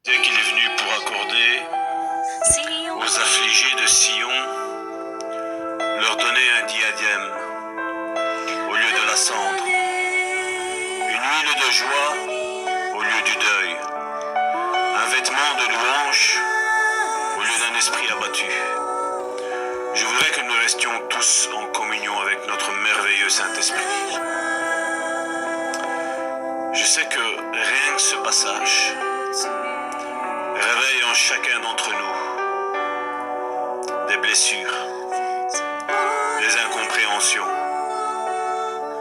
Dès qu'il est venu pour accorder aux affligés de Sion, leur donner un diadème au lieu de la cendre, une huile de joie au lieu du deuil, un vêtement de louange au lieu d'un esprit abattu. Je voudrais que nous restions tous en communion avec notre merveilleux Saint-Esprit. Je sais que rien que ce passage réveille en chacun d'entre nous des blessures, des incompréhensions,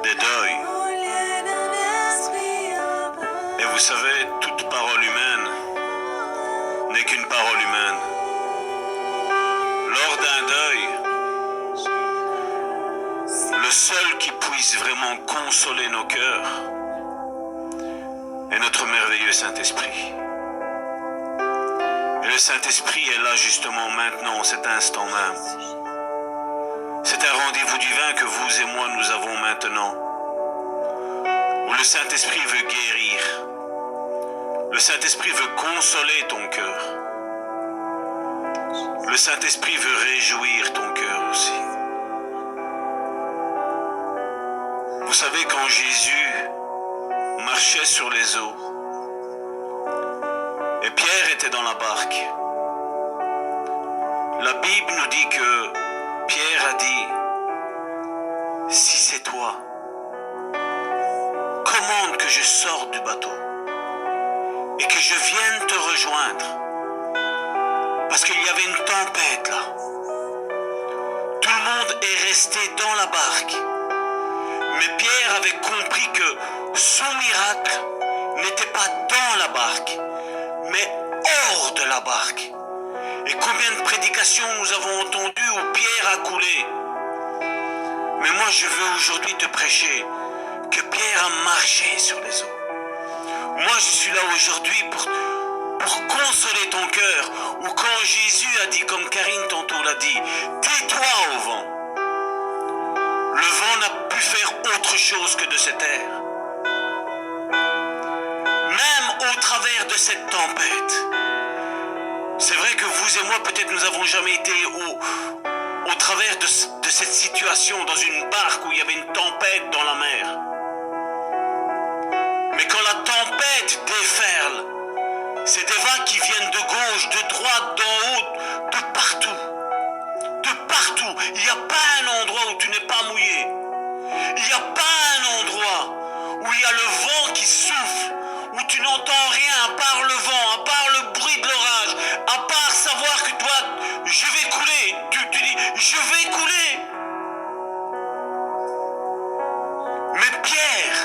des deuils. Et vous savez, toute parole humaine n'est qu'une parole humaine. Lors d'un deuil, le seul qui puisse vraiment consoler nos cœurs est notre merveilleux Saint-Esprit. Et le Saint-Esprit est là justement maintenant, en cet instant même. C'est un rendez-vous divin que vous et moi nous avons maintenant, où le Saint-Esprit veut guérir. Le Saint-Esprit veut consoler ton cœur. Le Saint-Esprit veut réjouir ton cœur aussi. Vous savez, quand Jésus marchait sur les eaux, et Pierre était dans la barque, la Bible nous dit que Pierre a dit, si c'est toi, commande que je sorte du bateau et que je vienne te rejoindre. Parce qu'il y avait une tempête là. Tout le monde est resté dans la barque. Mais Pierre avait compris que son miracle n'était pas dans la barque, mais hors de la barque. Et combien de prédications nous avons entendues où Pierre a coulé. Mais moi je veux aujourd'hui te prêcher que Pierre a marché sur les eaux. Moi je suis là aujourd'hui pour consoler ton cœur, ou quand Jésus a dit, comme Karine tantôt l'a dit, tais-toi au vent. Le vent n'a pu faire autre chose que de se taire. Même au travers de cette tempête. C'est vrai que vous et moi, peut-être nous n'avons jamais été au travers de cette situation, dans une barque où il y avait une tempête dans la mer. Mais quand la tempête déferle, c'est des vagues qui viennent de gauche, de droite, d'en haut, de partout. De partout. Il n'y a pas un endroit où tu n'es pas mouillé. Il n'y a pas un endroit où il y a le vent qui souffle, où tu n'entends rien à part le vent, à part le bruit de l'orage, à part savoir que toi, je vais couler. Tu dis, je vais couler. Mais Pierre,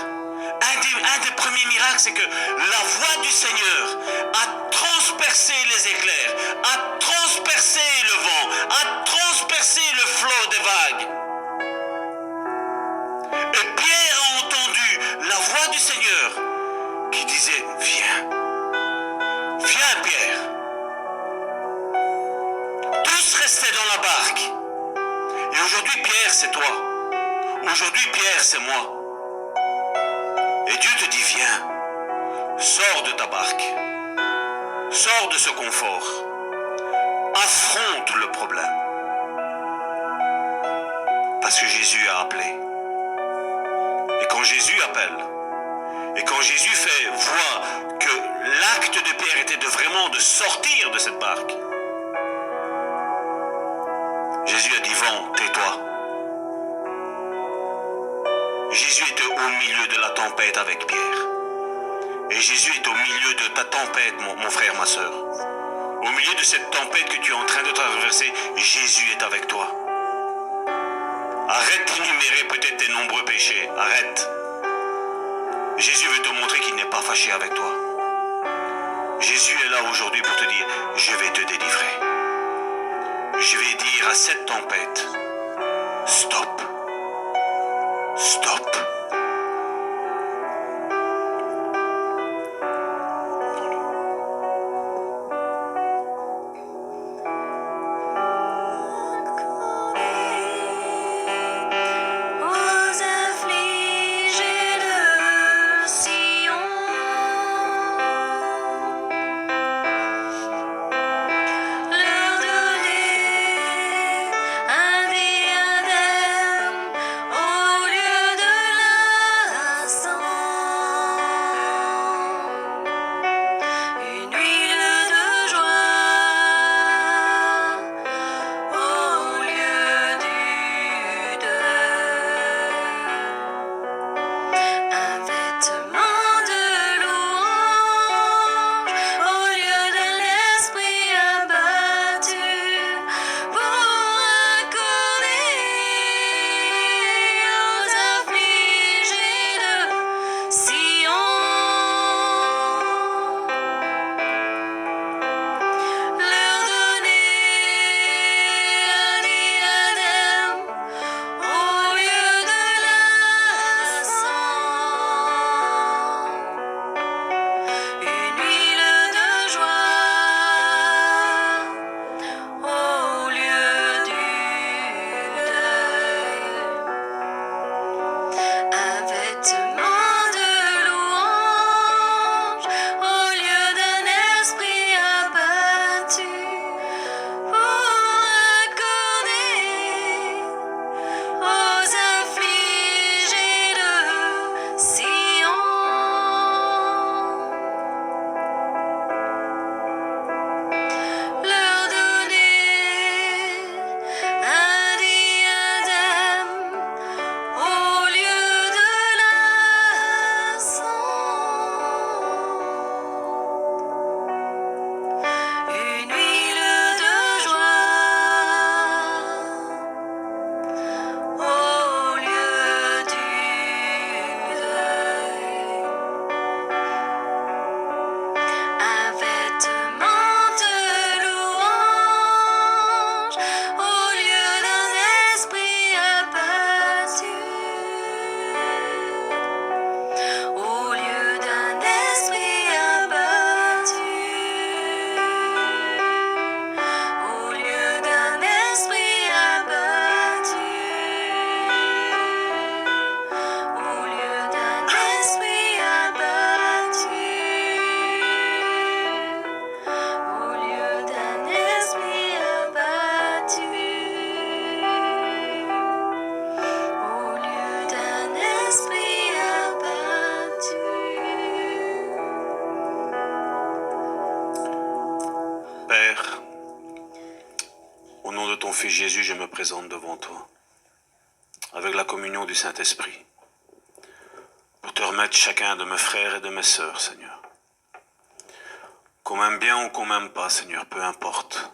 un des premiers miracles, c'est que la voix du Seigneur a transpercé les éclairs, a transpercé le vent, a transpercé le flot des vagues. Et Pierre a entendu la voix du Seigneur qui disait, viens, viens Pierre. Tous restaient dans la barque. Et aujourd'hui Pierre c'est toi. Aujourd'hui Pierre c'est moi. Et Dieu te dit, viens, sors de ta barque, sors de ce confort, affronte le problème. Parce que Jésus a appelé. Et quand Jésus appelle, et quand Jésus voit que l'acte de Pierre était vraiment de sortir de cette barque, Jésus a dit, vent, tais-toi. Jésus était au milieu de la tempête avec Pierre. Et Jésus est au milieu de ta tempête, mon frère, ma soeur. Au milieu de cette tempête que tu es en train de traverser, Jésus est avec toi. Arrête d'énumérer peut-être tes nombreux péchés. Arrête. Jésus veut te montrer qu'il n'est pas fâché avec toi. Jésus est là aujourd'hui pour te dire, je vais te délivrer. Je vais dire à cette tempête, stop. Stop. Fils Jésus, je me présente devant toi, avec la communion du Saint-Esprit, pour te remettre chacun de mes frères et de mes sœurs, Seigneur. Qu'on m'aime bien ou qu'on m'aime pas, Seigneur, peu importe.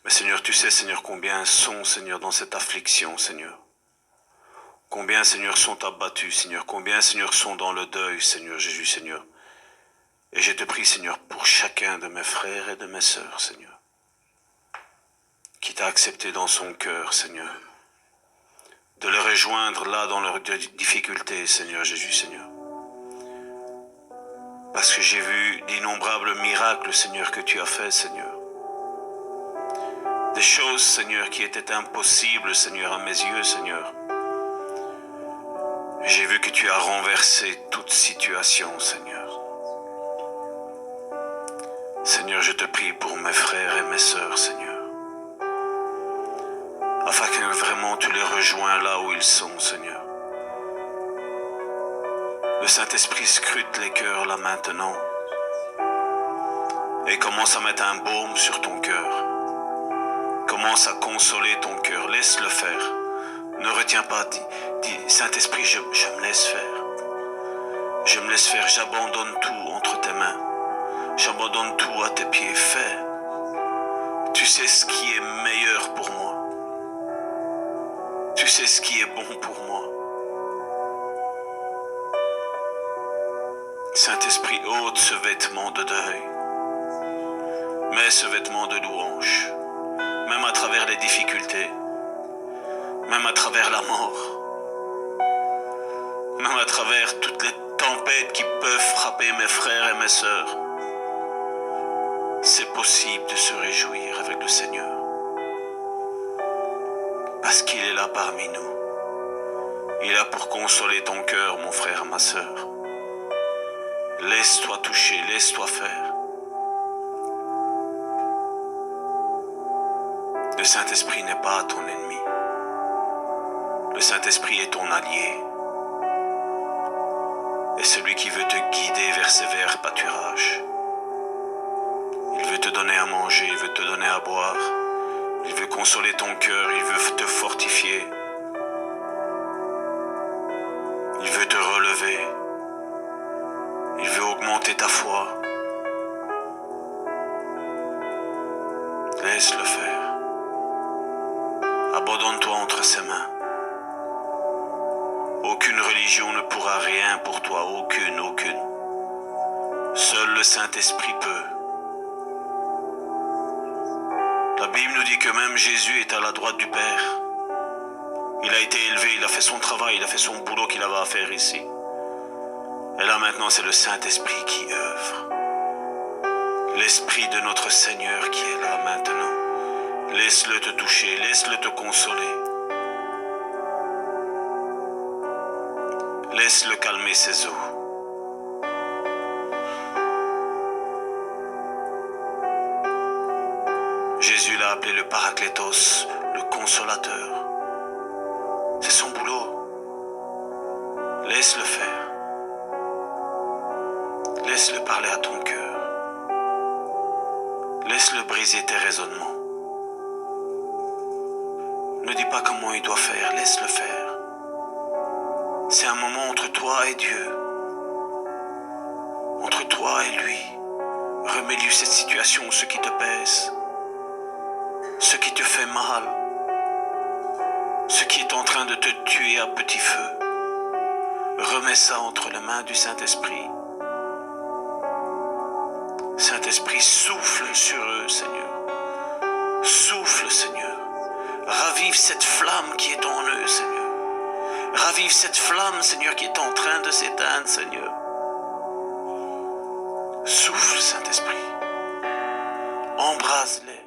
Mais Seigneur, tu sais, Seigneur, combien sont, Seigneur, dans cette affliction, Seigneur. Combien, Seigneur, sont abattus, Seigneur. Combien, Seigneur, sont dans le deuil, Seigneur Jésus, Seigneur. Et je te prie, Seigneur, pour chacun de mes frères et de mes sœurs, Seigneur, qui t'a accepté dans son cœur, Seigneur, de les rejoindre là dans leurs difficultés, Seigneur Jésus, Seigneur. Parce que j'ai vu d'innombrables miracles, Seigneur, que tu as fait, Seigneur. Des choses, Seigneur, qui étaient impossibles, Seigneur, à mes yeux, Seigneur. J'ai vu que tu as renversé toute situation, Seigneur. Seigneur, je te prie pour mes frères et mes sœurs, Seigneur. Afin que vraiment tu les rejoins là où ils sont, Seigneur. Le Saint-Esprit scrute les cœurs là maintenant. Et commence à mettre un baume sur ton cœur. Commence à consoler ton cœur. Laisse-le faire. Ne retiens pas. Dis Saint-Esprit, je me laisse faire. Je me laisse faire. J'abandonne tout entre tes mains. J'abandonne tout à tes pieds. Fais. Tu sais ce qui est meilleur pour moi. Tu sais ce qui est bon pour moi. Saint-Esprit, ôte ce vêtement de deuil. Mets ce vêtement de louange. Même à travers les difficultés. Même à travers la mort. Même à travers toutes les tempêtes qui peuvent frapper mes frères et mes sœurs. C'est possible de se réjouir avec le Seigneur. Parce qu'il est là parmi nous. Il est là pour consoler ton cœur, mon frère, ma sœur. Laisse-toi toucher, laisse-toi faire. Le Saint-Esprit n'est pas ton ennemi. Le Saint-Esprit est ton allié. Et celui qui veut te guider vers ses verts pâturages. Il veut te donner à manger, il veut te donner à boire. Il veut consoler ton cœur, il veut te fortifier. Il veut te relever. Il veut augmenter ta foi. Laisse-le faire. Abandonne-toi entre ses mains. Aucune religion ne pourra rien pour toi, aucune. Seul le Saint-Esprit peut. La Bible nous dit que même Jésus est à la droite du Père. Il a été élevé, il a fait son travail, il a fait son boulot qu'il avait à faire ici. Et là maintenant, c'est le Saint-Esprit qui œuvre. L'Esprit de notre Seigneur qui est là maintenant. Laisse-le te toucher, laisse-le te consoler. Laisse-le calmer ses eaux. Jésus l'a appelé le Paraclétos, le consolateur. C'est son boulot. Laisse-le faire. Laisse-le parler à ton cœur. Laisse-le briser tes raisonnements. Ne dis pas comment il doit faire, laisse-le faire. C'est un moment entre toi et Dieu. Entre toi et lui. Remets-lui cette situation, ce qui te pèse. Ce qui te fait mal. Ce qui est en train de te tuer à petit feu. Remets ça entre les mains du Saint-Esprit. Saint-Esprit, souffle sur eux, Seigneur. Souffle, Seigneur. Ravive cette flamme qui est en eux, Seigneur. Ravive cette flamme, Seigneur, qui est en train de s'éteindre, Seigneur. Souffle, Saint-Esprit. Embrase-les.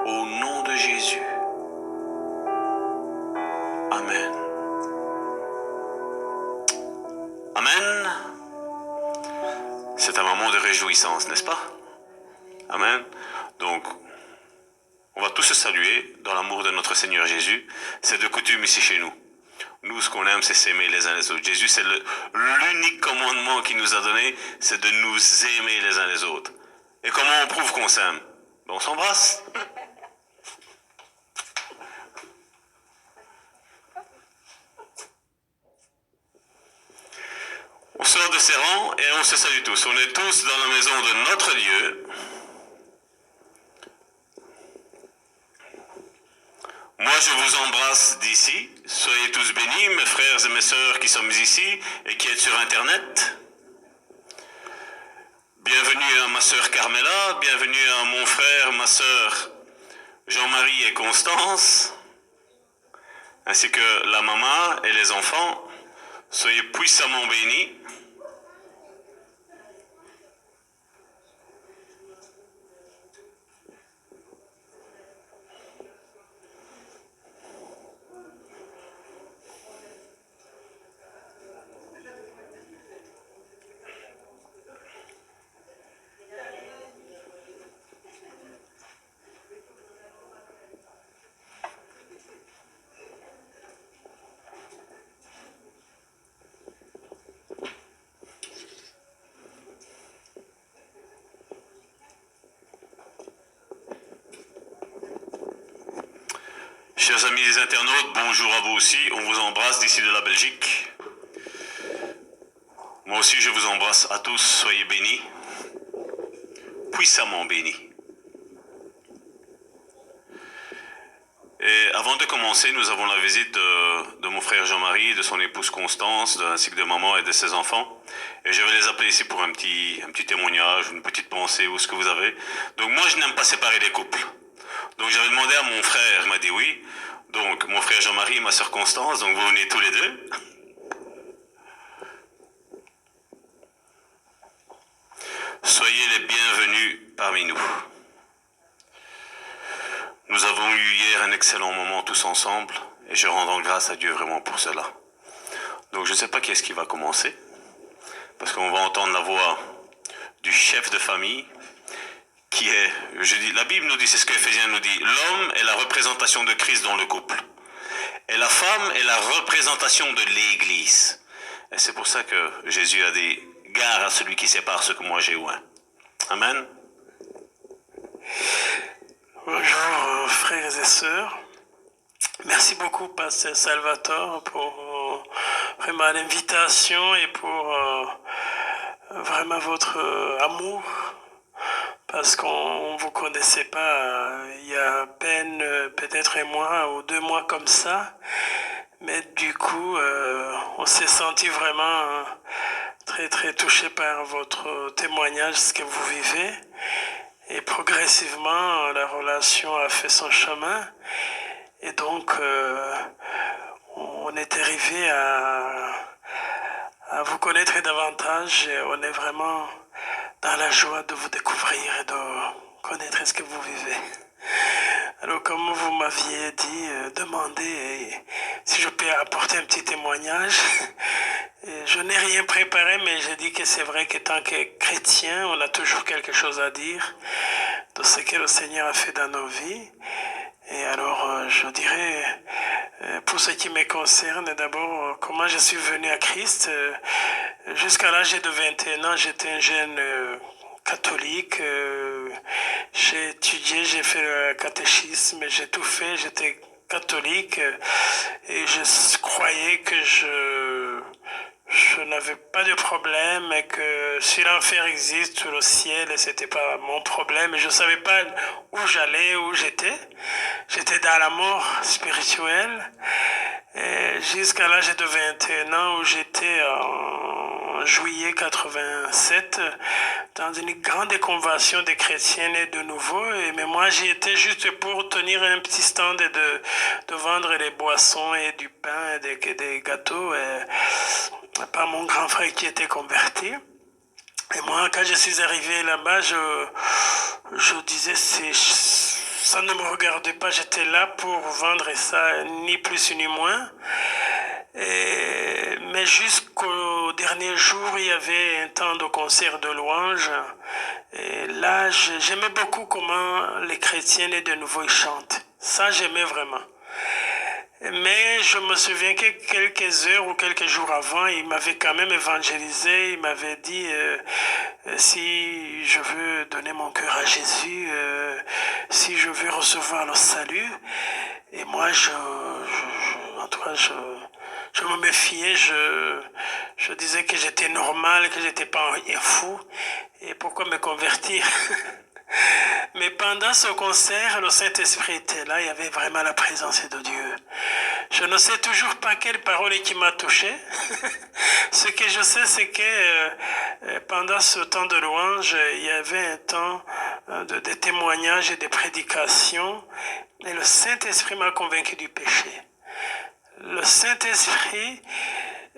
Au nom de Jésus. Amen. Amen. C'est un moment de réjouissance, n'est-ce pas? Amen. Donc, on va tous se saluer dans l'amour de notre Seigneur Jésus. C'est de coutume ici chez nous. Nous, ce qu'on aime, c'est s'aimer les uns les autres. Jésus, c'est l'unique commandement qu'il nous a donné, c'est de nous aimer les uns les autres. Et comment on prouve qu'on s'aime? Ben, on s'embrasse. On sort de ses rangs et on se salue tous. On est tous dans la maison de notre Dieu. Moi, je vous embrasse d'ici. Soyez tous bénis, mes frères et mes sœurs qui sommes ici et qui êtes sur Internet. Bienvenue à ma sœur Carmela, bienvenue à mon frère, ma sœur Jean-Marie et Constance, ainsi que la maman et les enfants. Soyez puissamment bénis. Chers amis les internautes, bonjour à vous aussi. On vous embrasse d'ici de la Belgique. Moi aussi, je vous embrasse à tous. Soyez bénis. Puissamment bénis. Et avant de commencer, nous avons la visite de mon frère Jean-Marie, de son épouse Constance, ainsi que de maman et de ses enfants. Et je vais les appeler ici pour un petit témoignage, une petite pensée ou ce que vous avez. Donc moi, je n'aime pas séparer les couples. Donc j'avais demandé à mon frère, il m'a dit oui. Donc mon frère Jean-Marie et ma sœur Constance, donc vous venez tous les deux. Soyez les bienvenus parmi nous. Nous avons eu hier un excellent moment tous ensemble et je rends grâce à Dieu vraiment pour cela. Donc je ne sais pas qui est-ce qui va commencer, parce qu'on va entendre la voix du chef de famille, qui est, la Bible nous dit, c'est ce que Éphésiens nous dit, l'homme est la représentation de Christ dans le couple. Et la femme est la représentation de l'Église. Et c'est pour ça que Jésus a dit, gare à celui qui sépare ce que moi j'ai oint. Amen. Bonjour frères et sœurs. Merci beaucoup Pasteur Salvatore pour vraiment l'invitation et pour vraiment votre amour. Parce qu'on ne vous connaissait pas il y a à peine peut-être un mois ou 2 mois comme ça. Mais du coup, on s'est senti vraiment très très touché par votre témoignage, ce que vous vivez. Et progressivement, la relation a fait son chemin. Et donc, on est arrivé à vous connaître davantage. Et on est vraiment dans la joie de vous découvrir et de connaître ce que vous vivez. Alors, comme vous m'aviez dit, demandez si je peux apporter un petit témoignage. Je n'ai rien préparé, mais j'ai dit que c'est vrai que tant que chrétien, on a toujours quelque chose à dire de ce que le Seigneur a fait dans nos vies. Et alors, je dirais, pour ce qui me concerne, d'abord, comment je suis venu à Christ. Jusqu'à l'âge de 21 ans, j'étais un jeune catholique. J'ai étudié, j'ai fait le catéchisme, j'ai tout fait, j'étais catholique. Et je croyais que je n'avais pas de problème et que si l'enfer existe ou le ciel, c'était pas mon problème. Je ne savais pas où j'allais, où j'étais. J'étais dans la mort spirituelle. Jusqu'à l'âge de 21 ans où j'étais en juillet 87 dans une grande convention des chrétiens nés de nouveau. Mais moi, j'y étais juste pour tenir un petit stand et de vendre des boissons et du pain et des gâteaux. Par mon grand frère qui était converti. Et moi, quand je suis arrivé là-bas, je disais, ça ne me regardait pas, j'étais là pour vendre ça, ni plus ni moins. Mais jusqu'au dernier jour, il y avait un temps de concert de louange. Et là, j'aimais beaucoup comment les chrétiens et de nouveau ils chantent. Ça, j'aimais vraiment. Mais je me souviens que quelques heures ou quelques jours avant, il m'avait quand même évangélisé. Il m'avait dit, si je veux donner mon cœur à Jésus, si je veux recevoir le salut. Et moi, en tout cas, je me méfiais. Je disais que j'étais normal, que j'étais pas un fou. Et pourquoi me convertir? Mais pendant ce concert, le Saint-Esprit était là, il y avait vraiment la présence de Dieu. Je ne sais toujours pas quelle parole qui m'a touché. Ce que je sais, c'est que pendant ce temps de louange, il y avait un temps de témoignages et de prédications. Et le Saint-Esprit m'a convaincu du péché. Le Saint-Esprit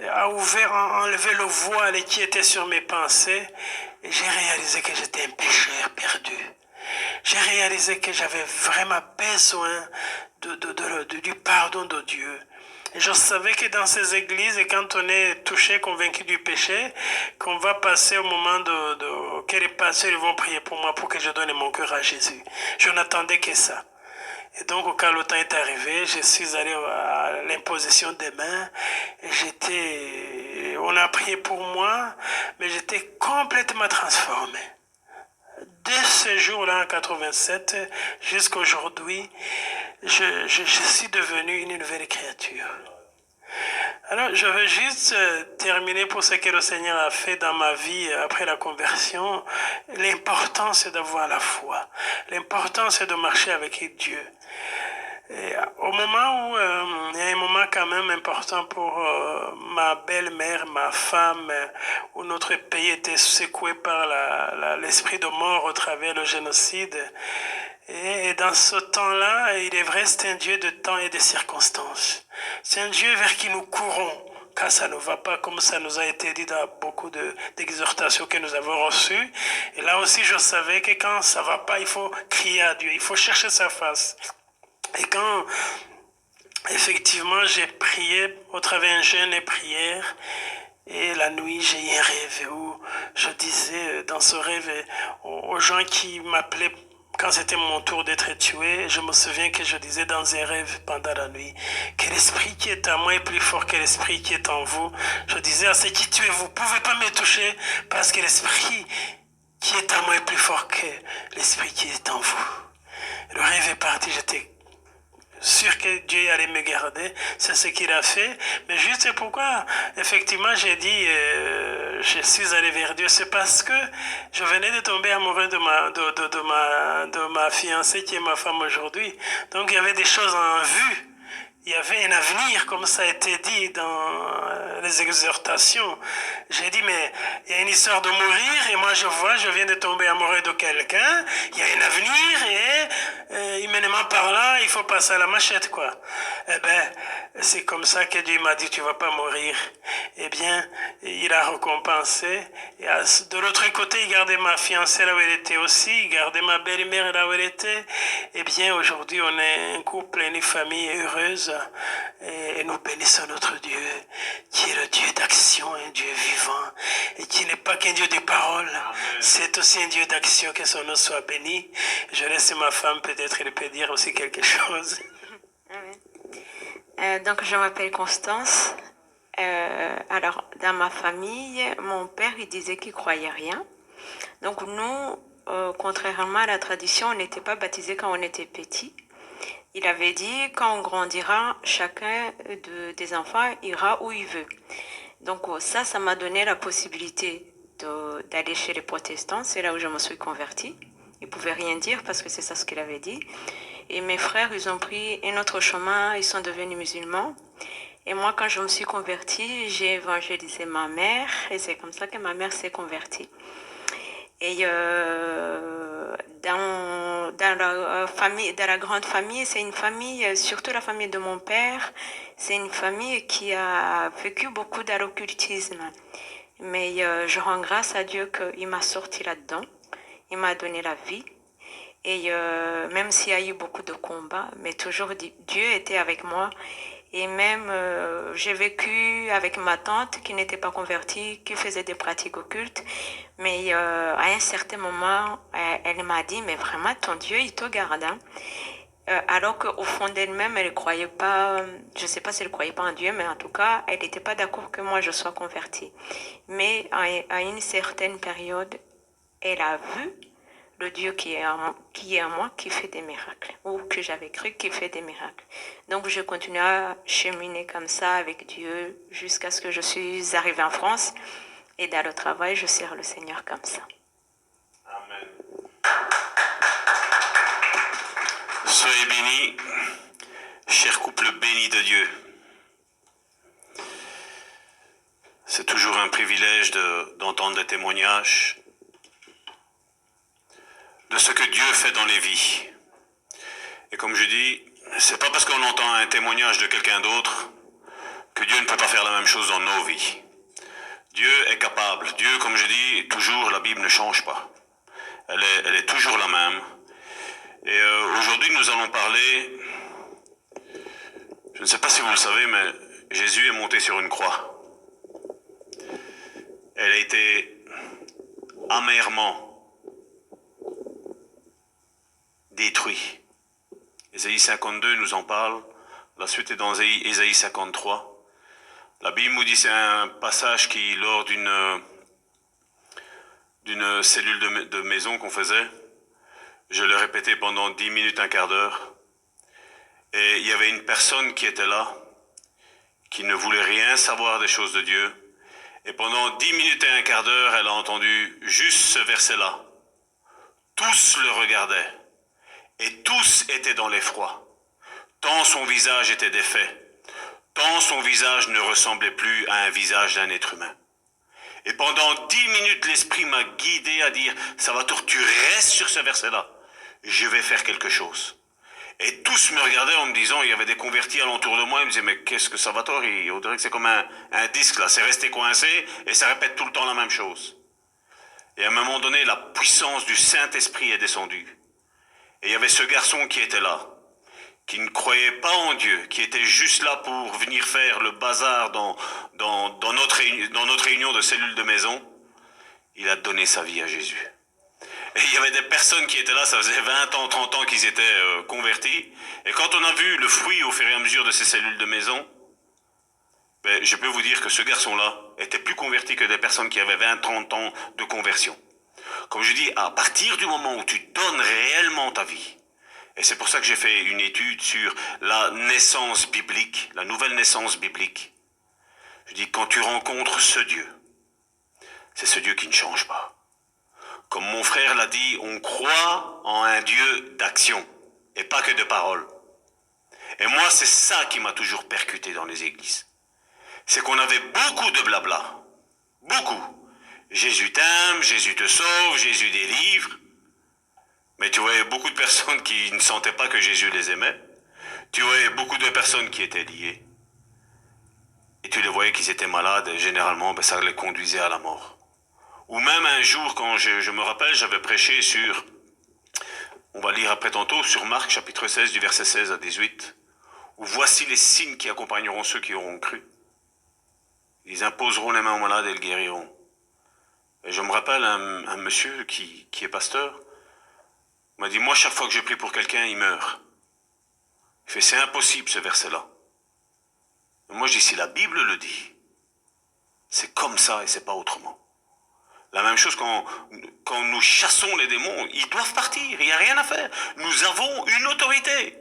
a enlevé le voile qui était sur mes pensées. Et j'ai réalisé que j'étais un pécheur perdu. J'ai réalisé que j'avais vraiment besoin du pardon de Dieu. Et je savais que dans ces églises, et quand on est touché, convaincu du péché, qu'on va passer au moment que les pasteurs vont prier pour moi pour que je donne mon cœur à Jésus. Je n'attendais que ça. Et donc, quand le temps est arrivé, je suis allé à l'imposition des mains. On a prié pour moi, mais j'étais complètement transformé. Dès ce jour-là, en 87, jusqu'à aujourd'hui, je suis devenu une nouvelle créature. Alors, je veux juste terminer pour ce que le Seigneur a fait dans ma vie après la conversion. L'important, c'est d'avoir la foi. L'important, c'est de marcher avec Dieu. Et au moment où, il y a un moment quand même important pour ma belle-mère, ma femme, où notre pays était secoué par l'esprit de mort au travers du génocide. Et dans ce temps-là, il est vrai, c'est un Dieu de temps et de circonstances. C'est un Dieu vers qui nous courons quand ça ne va pas, comme ça nous a été dit dans beaucoup d'exhortations que nous avons reçues. Et là aussi, je savais que quand ça ne va pas, il faut crier à Dieu, il faut chercher sa face. Et quand, effectivement, j'ai prié au travers d'un jeûne et prière, et la nuit, j'ai eu un rêve où je disais dans ce rêve aux gens qui m'appelaient quand c'était mon tour d'être tué, je me souviens que je disais dans un rêve pendant la nuit que l'esprit qui est en moi est plus fort que l'esprit qui est en vous. Je disais à ceux qui tuent, vous ne pouvez pas me toucher parce que l'esprit qui est en moi est plus fort que l'esprit qui est en vous. Le rêve est parti, j'étais sûr que Dieu allait me garder, c'est ce qu'il a fait. Mais juste pourquoi, effectivement, j'ai dit, je suis allé vers Dieu, c'est parce que je venais de tomber amoureux de ma fiancée qui est ma femme aujourd'hui. Donc il y avait des choses en vue. Il y avait un avenir, comme ça a été dit dans les exhortations. J'ai dit, mais il y a une histoire de mourir, et moi je viens de tomber amoureux de quelqu'un, il y a un avenir, et humainement parlant, il faut passer à la machette, quoi. Eh ben, c'est comme ça que Dieu m'a dit, tu vas pas mourir. Eh bien, il a récompensé. Et de l'autre côté, il gardait ma fiancée là où elle était aussi, il gardait ma belle-mère là où elle était. Eh bien, aujourd'hui, on est un couple, une famille heureuse. Et nous bénissons notre Dieu, qui est le Dieu d'action, un Dieu vivant, et qui n'est pas qu'un Dieu de parole, c'est aussi un Dieu d'action, que son nom soit béni. Je laisse ma femme, peut-être elle peut dire aussi quelque chose. Donc, je m'appelle Constance. Alors, dans ma famille, mon père, il disait qu'il croyait rien. Donc, nous, contrairement à la tradition, on n'était pas baptisés quand on était petit. Il avait dit, quand on grandira, chacun des enfants ira où il veut. Donc, ça m'a donné la possibilité d'aller chez les protestants. C'est là où je me suis convertie. Il ne pouvait rien dire parce que c'est ça ce qu'il avait dit. Et mes frères, ils ont pris un autre chemin, ils sont devenus musulmans. Et moi, quand je me suis convertie, j'ai évangélisé ma mère et c'est comme ça que ma mère s'est convertie. Et dans la grande famille, c'est une famille, surtout la famille de mon père, c'est une famille qui a vécu beaucoup dans l'occultisme. Mais je rends grâce à Dieu qu'il m'a sorti là-dedans, il m'a donné la vie. Et même s'il y a eu beaucoup de combats, mais toujours Dieu était avec moi. Et même, j'ai vécu avec ma tante qui n'était pas convertie, qui faisait des pratiques occultes. Mais à un certain moment, elle m'a dit, mais vraiment, ton Dieu, il te garde. Hein? alors qu'au fond d'elle-même, elle ne croyait pas, je ne sais pas si elle ne croyait pas en Dieu, mais en tout cas, elle n'était pas d'accord que moi je sois convertie. Mais à une certaine période, elle a vu le Dieu qui est en moi, qui fait des miracles, ou que j'avais cru qui fait des miracles. Donc je continue à cheminer comme ça avec Dieu jusqu'à ce que je suis arrivée en France. Et dans le travail, je sers le Seigneur comme ça. Amen. Soyez bénis, cher couple béni de Dieu. C'est toujours un privilège d'entendre des témoignages de ce que Dieu fait dans les vies. Et comme je dis, c'est pas parce qu'on entend un témoignage de quelqu'un d'autre que Dieu ne peut pas faire la même chose dans nos vies. Dieu est capable. Dieu, comme je dis, toujours, la Bible ne change pas. Elle est toujours la même. Et aujourd'hui, nous allons parler, je ne sais pas si vous le savez, mais Jésus est monté sur une croix. Elle a été amèrement détruite. Ésaïe 52 nous en parle. La suite est dans Ésaïe 53. La Bible nous dit, c'est un passage qui, lors d'une cellule de maison qu'on faisait, je le répétais pendant 10 minutes, un quart d'heure. Et il y avait une personne qui était là, qui ne voulait rien savoir des choses de Dieu. Et pendant 10 minutes et un quart d'heure, elle a entendu juste ce verset-là. Tous le regardaient. Et tous étaient dans l'effroi. Tant son visage était défait. Tant son visage ne ressemblait plus à un visage d'un être humain. Et pendant 10 minutes, l'Esprit m'a guidé à dire, ça va tu restes sur ce verset-là. Je vais faire quelque chose. Et tous me regardaient en me disant, il y avait des convertis alentour de moi, ils me disaient, mais qu'est-ce que ça va, toi? On dirait que c'est comme un disque, là, c'est resté coincé, et ça répète tout le temps la même chose. Et à un moment donné, la puissance du Saint-Esprit est descendue. Et il y avait ce garçon qui était là, qui ne croyait pas en Dieu, qui était juste là pour venir faire le bazar dans notre réunion de cellules de maison. Il a donné sa vie à Jésus. Et il y avait des personnes qui étaient là, ça faisait 20 ans, 30 ans qu'ils étaient convertis. Et quand on a vu le fruit au fur et à mesure de ces cellules de maison, ben, je peux vous dire que ce garçon-là était plus converti que des personnes qui avaient 20, 30 ans de conversion. Comme je dis, à partir du moment où tu donnes réellement ta vie, et c'est pour ça que j'ai fait une étude sur la naissance biblique, la nouvelle naissance biblique. Je dis, quand tu rencontres ce Dieu, c'est ce Dieu qui ne change pas. Comme mon frère l'a dit, on croit en un Dieu d'action et pas que de parole. Et moi, c'est ça qui m'a toujours percuté dans les églises. C'est qu'on avait beaucoup de blabla. Beaucoup. Jésus t'aime, Jésus te sauve, Jésus délivre. Mais tu voyais beaucoup de personnes qui ne sentaient pas que Jésus les aimait. Tu voyais beaucoup de personnes qui étaient liées. Et tu les voyais qu'ils étaient malades, et généralement, ben, ça les conduisait à la mort. Ou même un jour, quand je me rappelle, j'avais prêché sur, on va lire après tantôt, sur Marc chapitre 16, du verset 16 à 18, où voici les signes qui accompagneront ceux qui auront cru. Ils imposeront les mains aux malades et le guériront. Et je me rappelle un monsieur qui est pasteur, m'a dit, moi chaque fois que je prie pour quelqu'un, il meurt. Il fait, c'est impossible ce verset-là. Moi je dis, si la Bible le dit, c'est comme ça et c'est pas autrement. La même chose quand nous chassons les démons, ils doivent partir, il n'y a rien à faire. Nous avons une autorité.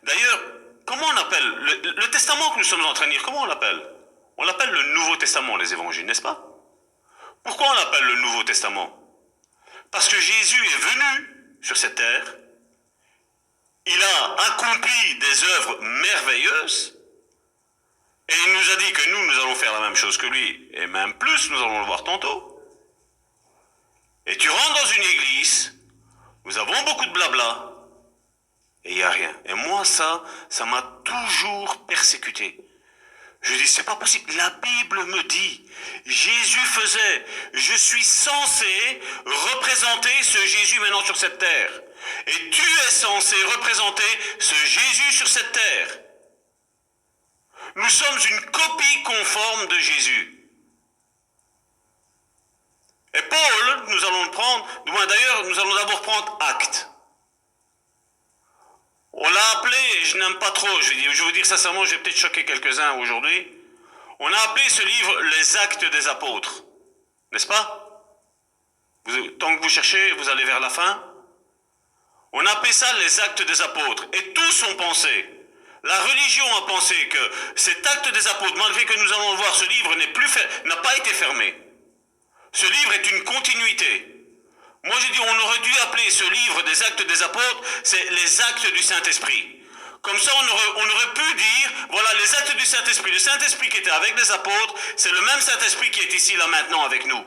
D'ailleurs, comment on appelle le testament que nous sommes en train de lire, comment on l'appelle? On l'appelle le Nouveau Testament, les évangiles, n'est-ce pas? Pourquoi on l'appelle le Nouveau Testament? Parce que Jésus est venu sur cette terre, il a accompli des œuvres merveilleuses, et il nous a dit que nous allons faire la même chose que lui, et même plus, nous allons le voir tantôt. Et tu rentres dans une église, nous avons beaucoup de blabla, et il n'y a rien. Et moi, ça m'a toujours persécuté. Je dis, c'est pas possible. La Bible me dit, Jésus faisait, je suis censé représenter ce Jésus maintenant sur cette terre. Et tu es censé représenter ce Jésus sur cette terre. Nous sommes une copie conforme de Jésus. Et Paul, nous allons le prendre, d'ailleurs, nous allons d'abord prendre Acte. On l'a je n'aime pas trop, je vais vous dire sincèrement, je vais peut-être choquer quelques-uns aujourd'hui. On a appelé ce livre Les Actes des Apôtres, n'est-ce pas? Tant que vous cherchez, vous allez vers la fin. On a appelé ça les Actes des Apôtres, et tous ont pensé. La religion a pensé que cet Acte des Apôtres, malgré que nous allons le voir, ce livre n'a pas été fermé. Ce livre est une continuité. Moi j'ai dit, on aurait dû appeler ce livre des Actes des Apôtres, c'est les Actes du Saint-Esprit. Comme ça, on aurait pu dire, voilà, les Actes du Saint-Esprit. Le Saint-Esprit qui était avec les apôtres, c'est le même Saint-Esprit qui est ici, là, maintenant, avec nous.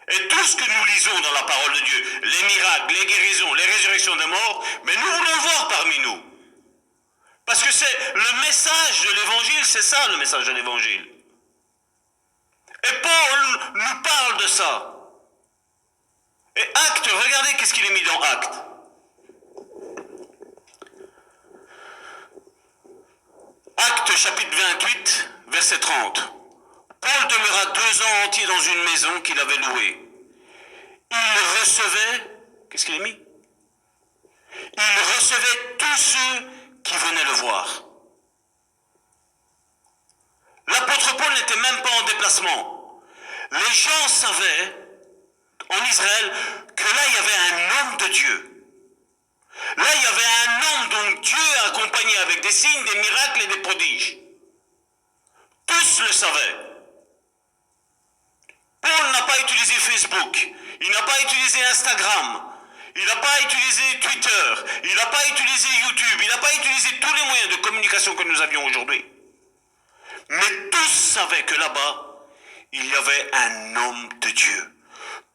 Et tout ce que nous lisons dans la parole de Dieu, les miracles, les guérisons, les résurrections des morts, mais nous voulons le voir parmi nous. Parce que c'est le message de l'évangile, c'est ça le message de l'évangile. Et Paul nous parle de ça. Et Actes, regardez qu'est-ce qu'il est mis dans Actes. Actes chapitre 28, verset 30. Paul demeura 2 ans entiers dans une maison qu'il avait louée. Il recevait, qu'est-ce qu'il est mis? Il recevait tous ceux qui venaient le voir. L'apôtre Paul n'était même pas en déplacement. Les gens savaient, en Israël, que là il y avait un homme de Dieu. Là il y avait un homme dont Dieu a accompagné avec des signes, des miracles et des prodiges. Tous le savaient. Paul n'a pas utilisé Facebook, il n'a pas utilisé Instagram, il n'a pas utilisé Twitter, il n'a pas utilisé YouTube, il n'a pas utilisé tous les moyens de communication que nous avions aujourd'hui. Mais tous savaient que là-bas, il y avait un homme de Dieu.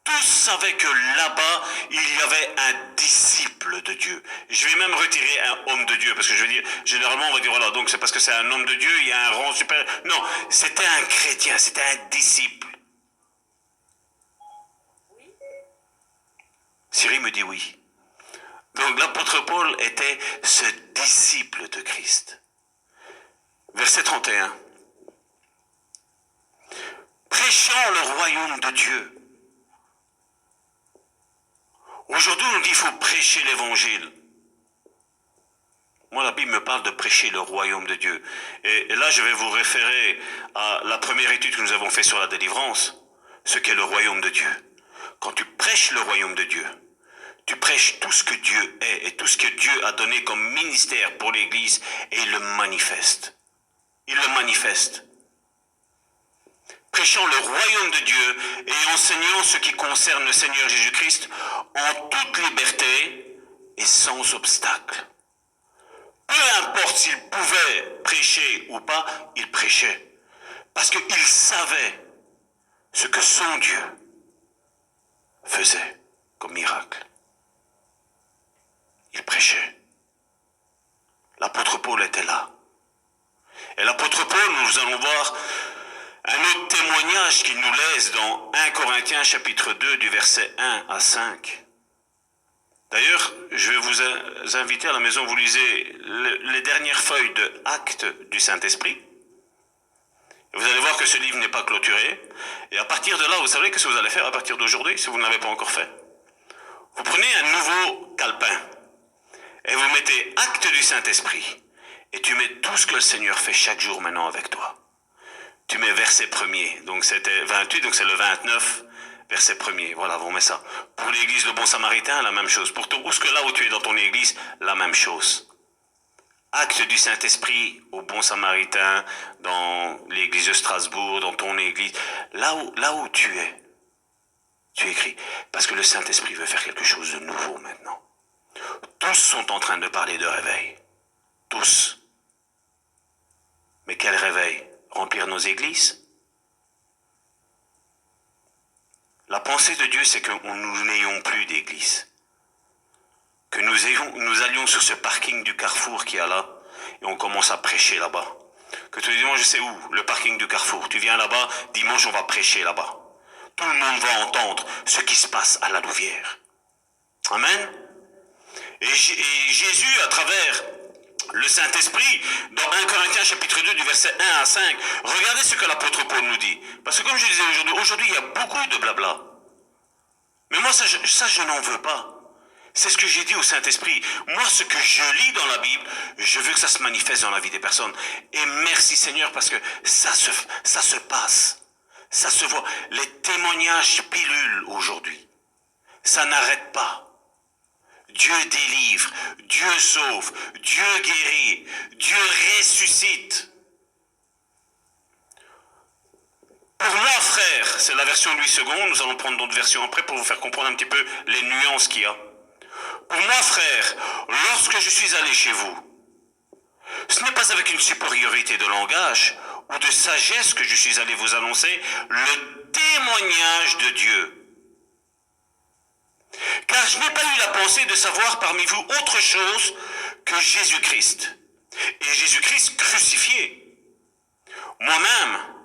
Tous savaient que là-bas, il y avait un disciple de Dieu. Je vais même retirer un homme de Dieu, parce que je veux dire, généralement on va dire, voilà, donc c'est parce que c'est un homme de Dieu, il y a un rang supérieur. Non, c'était un chrétien, c'était un disciple. Cyril me dit oui. Donc l'apôtre Paul était ce disciple de Christ. Verset 31. Prêchant le royaume de Dieu. Aujourd'hui, on dit qu'il faut prêcher l'évangile. Moi, la Bible me parle de prêcher le royaume de Dieu. Et là, je vais vous référer à la première étude que nous avons faite sur la délivrance, ce qu'est le royaume de Dieu. Quand tu prêches le royaume de Dieu, tu prêches tout ce que Dieu est et tout ce que Dieu a donné comme ministère pour l'Église et il le manifeste. Il le manifeste. Prêchant le royaume de Dieu et enseignant ce qui concerne le Seigneur Jésus-Christ en toute liberté et sans obstacle. Peu importe s'il pouvait prêcher ou pas, il prêchait. Parce qu'il savait ce que son Dieu faisait comme miracle. Il prêchait. L'apôtre Paul était là. Et l'apôtre Paul, nous allons voir un autre témoignage qu'il nous laisse dans 1 Corinthiens chapitre 2 du verset 1 à 5. D'ailleurs, je vais vous inviter à la maison, vous lisez les dernières feuilles de Actes du Saint-Esprit. Vous allez voir que ce livre n'est pas clôturé. Et à partir de là, vous savez ce que vous allez faire à partir d'aujourd'hui, si vous ne l'avez pas encore fait. Vous prenez un nouveau calepin et vous mettez Actes du Saint-Esprit. Et tu mets tout ce que le Seigneur fait chaque jour maintenant avec toi. Tu mets verset 1er, donc c'était 28, donc c'est le 29, verset 1er. Voilà, on met ça. Pour l'église Le Bon Samaritain, la même chose. Pour tout ce que là où tu es dans ton église, la même chose. Acte du Saint-Esprit au Bon Samaritain, dans l'église de Strasbourg, dans ton église, là où tu écris. Parce que le Saint-Esprit veut faire quelque chose de nouveau maintenant. Tous sont en train de parler de réveil. Tous. Mais quel réveil? Remplir nos églises? La pensée de Dieu, c'est que nous n'ayons plus d'église. Que nous allions sur ce parking du Carrefour qui est là, et on commence à prêcher là-bas. Que tous les dimanches, je sais où, le parking du Carrefour. Tu viens là-bas, dimanche, on va prêcher là-bas. Tout le monde va entendre ce qui se passe à la Louvière. Amen. Et Jésus, à travers le Saint-Esprit, dans 1 Corinthiens chapitre 2 du verset 1 à 5, regardez ce que l'apôtre Paul nous dit. Parce que comme je disais aujourd'hui, il y a beaucoup de blabla. Mais moi, ça je n'en veux pas. C'est ce que j'ai dit au Saint-Esprit. Moi, ce que je lis dans la Bible, je veux que ça se manifeste dans la vie des personnes. Et merci Seigneur parce que ça se passe. Ça se voit. Les témoignages pilulent aujourd'hui. Ça n'arrête pas. Dieu délivre, Dieu sauve, Dieu guérit, Dieu ressuscite. Pour moi, frère, c'est la version Louis II, nous allons prendre d'autres versions après pour vous faire comprendre un petit peu les nuances qu'il y a. Pour moi, frère, lorsque je suis allé chez vous, ce n'est pas avec une supériorité de langage ou de sagesse que je suis allé vous annoncer le témoignage de Dieu. Car je n'ai pas eu la pensée de savoir parmi vous autre chose que Jésus-Christ. Et Jésus-Christ crucifié. Moi-même,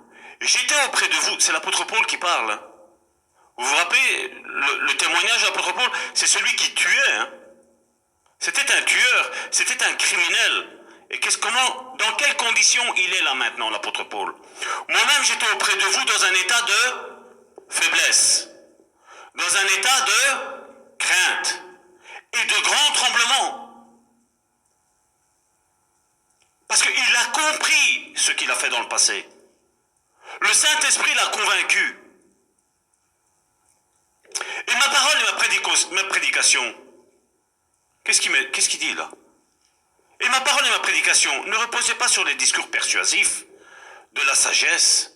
j'étais auprès de vous, c'est l'apôtre Paul qui parle. Vous vous rappelez, le témoignage de l'apôtre Paul, c'est celui qui tuait. C'était un tueur, c'était un criminel. Et dans quelles conditions il est là maintenant, l'apôtre Paul? Moi-même, j'étais auprès de vous dans un état de faiblesse, dans un état de crainte et de grand tremblement. Parce qu'il a compris ce qu'il a fait dans le passé. Le Saint-Esprit l'a convaincu. Et ma parole et ma prédication, qu'est-ce qu'il dit là? Et ma parole et ma prédication ne reposaient pas sur les discours persuasifs de la sagesse,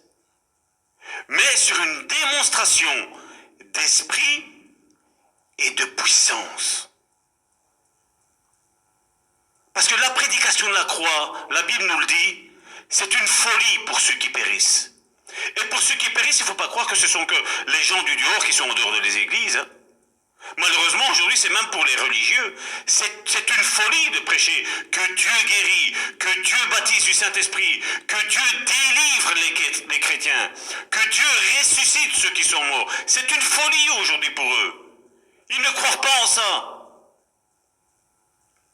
mais sur une démonstration d'esprit et de puissance. Parce que la prédication de la croix, la Bible nous le dit, c'est une folie pour ceux qui périssent. Et pour ceux qui périssent, il ne faut pas croire que ce sont que les gens du dehors qui sont en dehors des églises. Malheureusement, aujourd'hui, c'est même pour les religieux. C'est une folie de prêcher que Dieu guérit, que Dieu baptise du Saint-Esprit, que Dieu délivre les chrétiens, que Dieu ressuscite ceux qui sont morts. C'est une folie aujourd'hui pour eux. Ils ne croient pas en ça.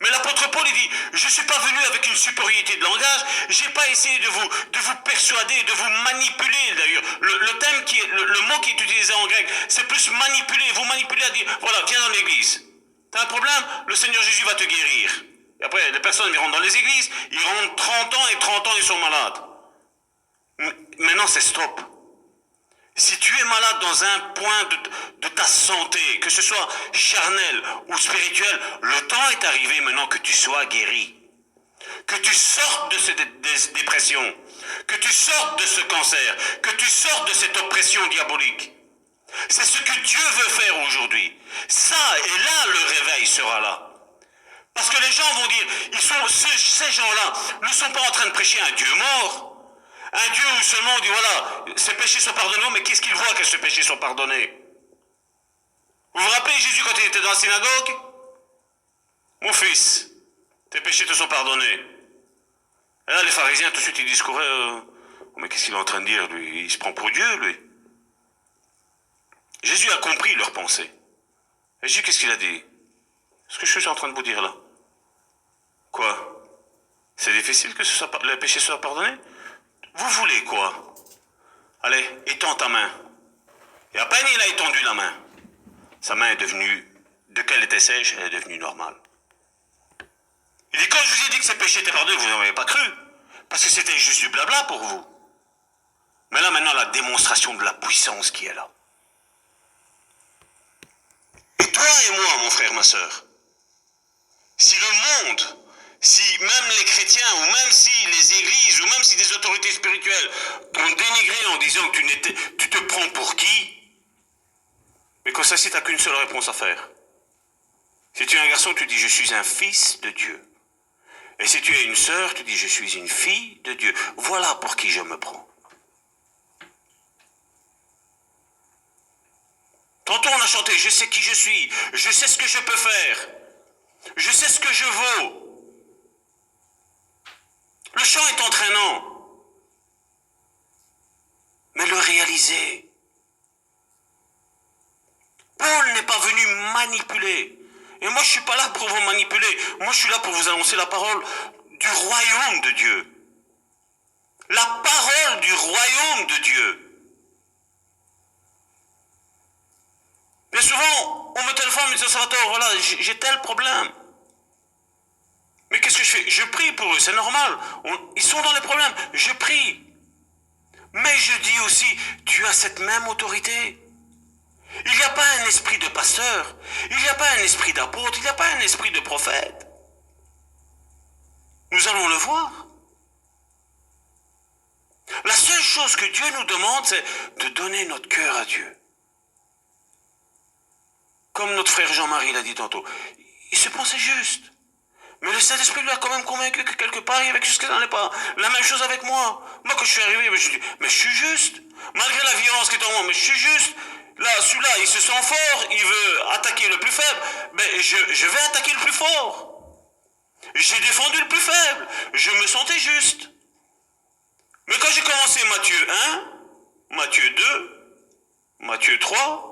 Mais l'apôtre Paul, il dit, je ne suis pas venu avec une supériorité de langage, je n'ai pas essayé de vous persuader, de vous manipuler d'ailleurs. Le mot qui est utilisé en grec, c'est plus manipuler, vous manipuler à dire, voilà, viens dans l'église. Tu as un problème, le Seigneur Jésus va te guérir. Et après, les personnes, ils rentrent dans les églises, ils rentrent 30 ans et 30 ans, ils sont malades. Maintenant, c'est stop. Si tu es malade dans un point de ta santé, que ce soit charnel ou spirituel, le temps est arrivé maintenant que tu sois guéri. Que tu sortes de cette dépression, que tu sortes de ce cancer, que tu sortes de cette oppression diabolique. C'est ce que Dieu veut faire aujourd'hui. Ça, et là, le réveil sera là. Parce que les gens vont dire, ces gens-là ne sont pas en train de prêcher un Dieu mort. Un Dieu où seulement on dit, voilà, ses péchés sont pardonnés, mais qu'est-ce qu'il voit que ses péchés sont pardonnés? Vous vous rappelez Jésus quand il était dans la synagogue? Mon fils, tes péchés te sont pardonnés. Et là, les pharisiens, tout de suite, ils discouraient, mais qu'est-ce qu'il est en train de dire, lui? Il se prend pour Dieu, lui. Jésus a compris leurs pensées. Et Jésus, qu'est-ce qu'il a dit? Ce que je suis en train de vous dire là. Quoi? C'est difficile que les péchés soient pardonnés? Vous voulez quoi? Allez, étends ta main. Et à peine il a étendu la main, sa main est devenue, de qu'elle était sèche, elle est devenue normale. Il dit, quand je vous ai dit que ces péchés étaient pardonnés, vous n'en avez pas cru. Parce que c'était juste du blabla pour vous. Mais là maintenant, la démonstration de la puissance qui est là. Et toi et moi, mon frère, ma sœur, si le monde, si même les chrétiens, ou même si les églises, ou même si des autorités spirituelles t'ont dénigré en disant que tu te prends pour qui, mais que ça, si tu n'as qu'une seule réponse à faire. Si tu es un garçon, tu dis je suis un fils de Dieu. Et si tu es une sœur, tu dis je suis une fille de Dieu. Voilà pour qui je me prends. Tantôt on a chanté je sais qui je suis, je sais ce que je peux faire, je sais ce que je vaux. Le chant est entraînant, mais le réaliser. Paul n'est pas venu manipuler. Et moi, je ne suis pas là pour vous manipuler. Moi, je suis là pour vous annoncer la parole du royaume de Dieu. La parole du royaume de Dieu. Bien souvent, on me téléphone fois me disent, Salvatore, voilà, j'ai tel problème. Mais qu'est-ce que je fais? Je prie pour eux, c'est normal. Ils sont dans les problèmes, je prie. Mais je dis aussi, tu as cette même autorité. Il n'y a pas un esprit de pasteur, il n'y a pas un esprit d'apôtre, il n'y a pas un esprit de prophète. Nous allons le voir. La seule chose que Dieu nous demande, c'est de donner notre cœur à Dieu. Comme notre frère Jean-Marie l'a dit tantôt, il se pensait juste. Mais le Saint-Esprit lui a quand même convaincu que quelque part, il y avait quelque chose qui n'allait pas. La même chose avec moi. Moi, quand je suis arrivé, je dis, mais je suis juste. Malgré la violence qui est en moi, mais je suis juste. Là, celui-là, il se sent fort, il veut attaquer le plus faible. Mais je vais attaquer le plus fort. J'ai défendu le plus faible. Je me sentais juste. Mais quand j'ai commencé Matthieu 1, Matthieu 2, Matthieu 3,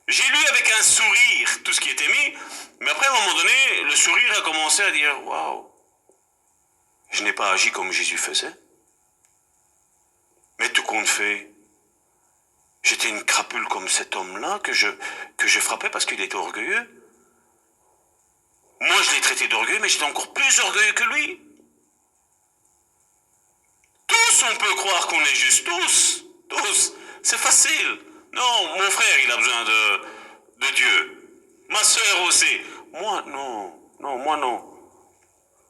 j'ai lu avec un sourire tout ce qui était mis, mais après, à un moment donné, le sourire a commencé à dire, waouh, je n'ai pas agi comme Jésus faisait. Mais tout compte fait, j'étais une crapule comme cet homme-là que je frappais parce qu'il était orgueilleux. Moi, je l'ai traité d'orgueilleux, mais j'étais encore plus orgueilleux que lui. Tous, on peut croire qu'on est juste, tous. C'est facile. Non, mon frère, il a besoin de Dieu. Ma sœur aussi. Moi, non.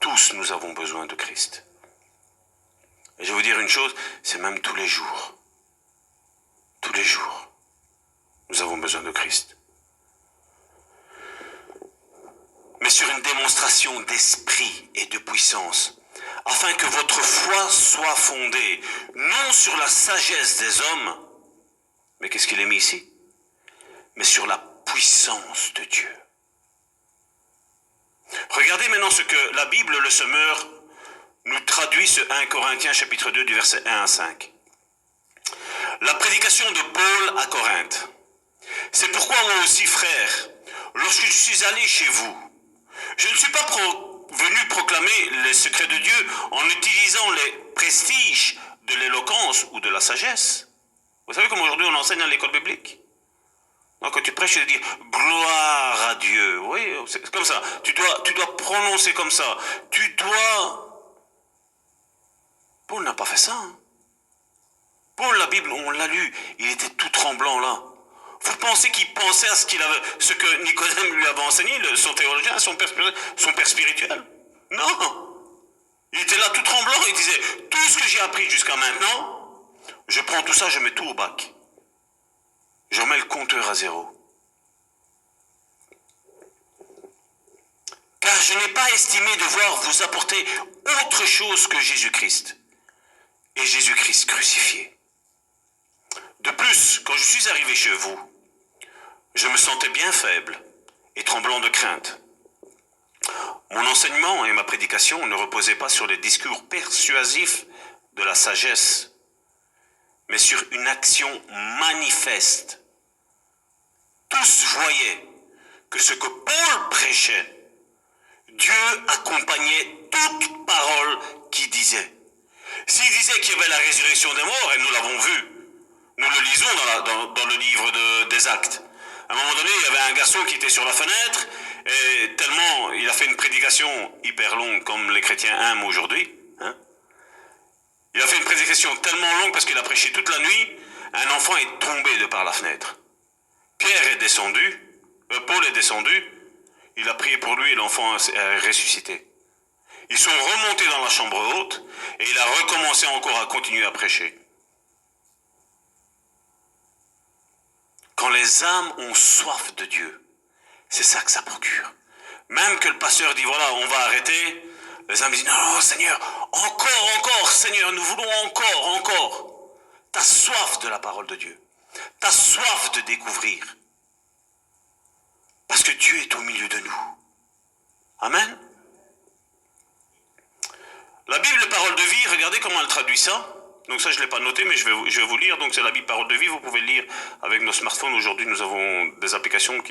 Tous, nous avons besoin de Christ. Et je vais vous dire une chose, c'est même tous les jours. Tous les jours, nous avons besoin de Christ. Mais sur une démonstration d'esprit et de puissance, afin que votre foi soit fondée, non sur la sagesse des hommes, mais qu'est-ce qu'il est mis ici? Mais sur la puissance de Dieu. Regardez maintenant ce que la Bible, le Semeur, nous traduit ce 1 Corinthiens chapitre 2 du verset 1 à 5. La prédication de Paul à Corinthe. C'est pourquoi moi aussi, frères, lorsque je suis allé chez vous, je ne suis pas venu proclamer les secrets de Dieu en utilisant les prestiges de l'éloquence ou de la sagesse. Vous savez comme aujourd'hui on enseigne à l'école biblique. Donc quand tu prêches, tu dis gloire à Dieu. Oui, c'est comme ça. Tu dois prononcer comme ça. Paul n'a pas fait ça. Hein. Paul, la Bible, on l'a lu, il était tout tremblant là. Vous pensez qu'il pensait à ce que Nicodème lui avait enseigné, son théologien, son père spirituel? Non. Il était là tout tremblant, il disait, tout ce que j'ai appris jusqu'à maintenant, je prends tout ça, je mets tout au bac. Je remets le compteur à zéro. Car je n'ai pas estimé devoir vous apporter autre chose que Jésus-Christ. Et Jésus-Christ crucifié. De plus, quand je suis arrivé chez vous, je me sentais bien faible et tremblant de crainte. Mon enseignement et ma prédication ne reposaient pas sur les discours persuasifs de la sagesse, mais sur une action manifeste. Tous voyaient que ce que Paul prêchait, Dieu accompagnait toute parole qu'il disait. S'il disait qu'il y avait la résurrection des morts, et nous l'avons vu, nous le lisons dans le livre des Actes. À un moment donné, il y avait un garçon qui était sur la fenêtre, et tellement il a fait une prédication hyper longue, comme les chrétiens aiment aujourd'hui. Hein. Il a fait une prédication tellement longue parce qu'il a prêché toute la nuit, un enfant est tombé de par la fenêtre. Pierre est descendu, Paul est descendu, il a prié pour lui et l'enfant est ressuscité. Ils sont remontés dans la chambre haute et il a recommencé encore à continuer à prêcher. Quand les âmes ont soif de Dieu, c'est ça que ça procure. Même que le pasteur dit, voilà, on va arrêter, les âmes disent, non, Seigneur, encore, Seigneur, nous voulons encore. T'as soif de la parole de Dieu. T'as soif de découvrir. Parce que Dieu est au milieu de nous. Amen. La Bible, parole de vie, regardez comment elle traduit ça. Donc ça, je ne l'ai pas noté, mais je vais vous lire. Donc c'est la Bible, parole de vie. Vous pouvez le lire avec nos smartphones. Aujourd'hui, nous avons des applications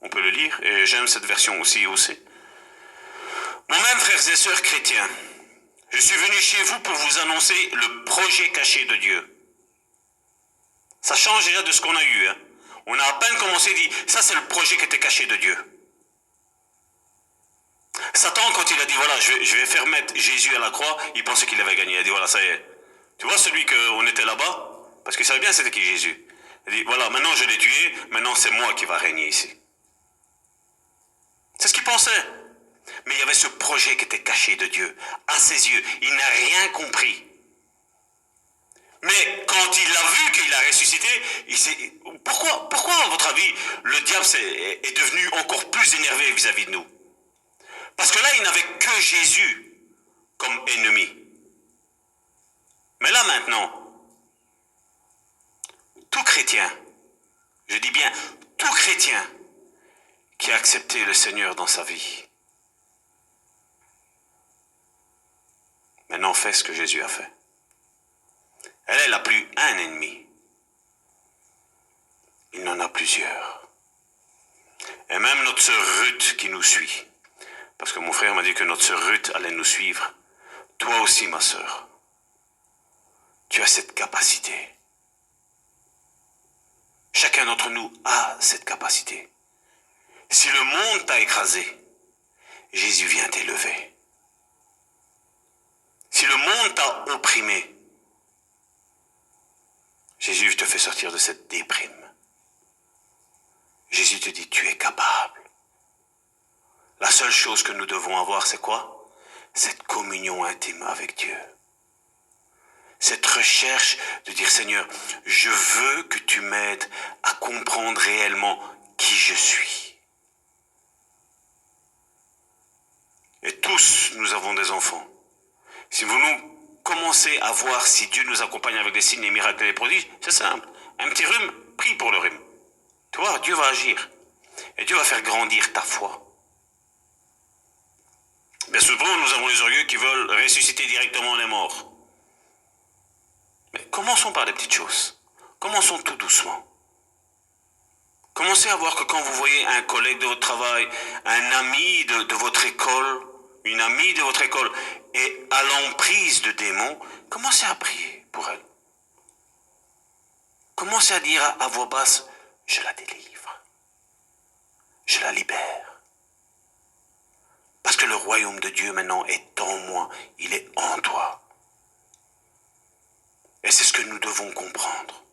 on peut le lire. Et j'aime cette version aussi. Moi-même, frères et sœurs chrétiens, je suis venu chez vous pour vous annoncer le projet caché de Dieu. Ça change déjà de ce qu'on a eu. Hein. On a à peine commencé, dit, ça c'est le projet qui était caché de Dieu. Satan, quand il a dit, voilà, je vais faire mettre Jésus à la croix, il pensait qu'il avait gagné. Il a dit, voilà, ça y est. Tu vois celui qu'on était là-bas? Parce qu'il savait bien c'était qui Jésus. Il dit, voilà, maintenant je l'ai tué, maintenant c'est moi qui va régner ici. C'est ce qu'il pensait. Mais il y avait ce projet qui était caché de Dieu, à ses yeux. Il n'a rien compris. Mais quand il a vu qu'il a ressuscité, il s'est... Pourquoi, à votre avis, le diable est devenu encore plus énervé vis-à-vis de nous? Parce que là, il n'avait que Jésus comme ennemi. Mais là maintenant, tout chrétien, je dis bien tout chrétien qui a accepté le Seigneur dans sa vie, maintenant fait ce que Jésus a fait. Elle n'a plus un ennemi. Il en a plusieurs. Et même notre sœur Ruth qui nous suit. Parce que mon frère m'a dit que notre sœur Ruth allait nous suivre. Toi aussi, ma sœur. Tu as cette capacité. Chacun d'entre nous a cette capacité. Si le monde t'a écrasé, Jésus vient t'élever. Si le monde t'a opprimé, Jésus te fait sortir de cette déprime. Jésus te dit, tu es capable. La seule chose que nous devons avoir, c'est quoi? Cette communion intime avec Dieu. Cette recherche de dire, Seigneur, je veux que tu m'aides à comprendre réellement qui je suis. Et tous, nous avons des enfants. Si vous nous commencez à voir si Dieu nous accompagne avec des signes, les miracles et les prodiges, c'est simple. Un petit rhume, prie pour le rhume. Tu vois, Dieu va agir. Et Dieu va faire grandir ta foi. Bien souvent, nous avons les orgueilleux qui veulent ressusciter directement les morts. Mais commençons par des petites choses. Commençons tout doucement. Commencez à voir que quand vous voyez un collègue de votre travail, un ami de votre école, une amie de votre école, est à l'emprise de démons, commencez à prier pour elle. Commencez à dire à voix basse, je la délivre. Je la libère. Parce que le royaume de Dieu maintenant est en moi, il est en toi. Et c'est ce que nous devons comprendre.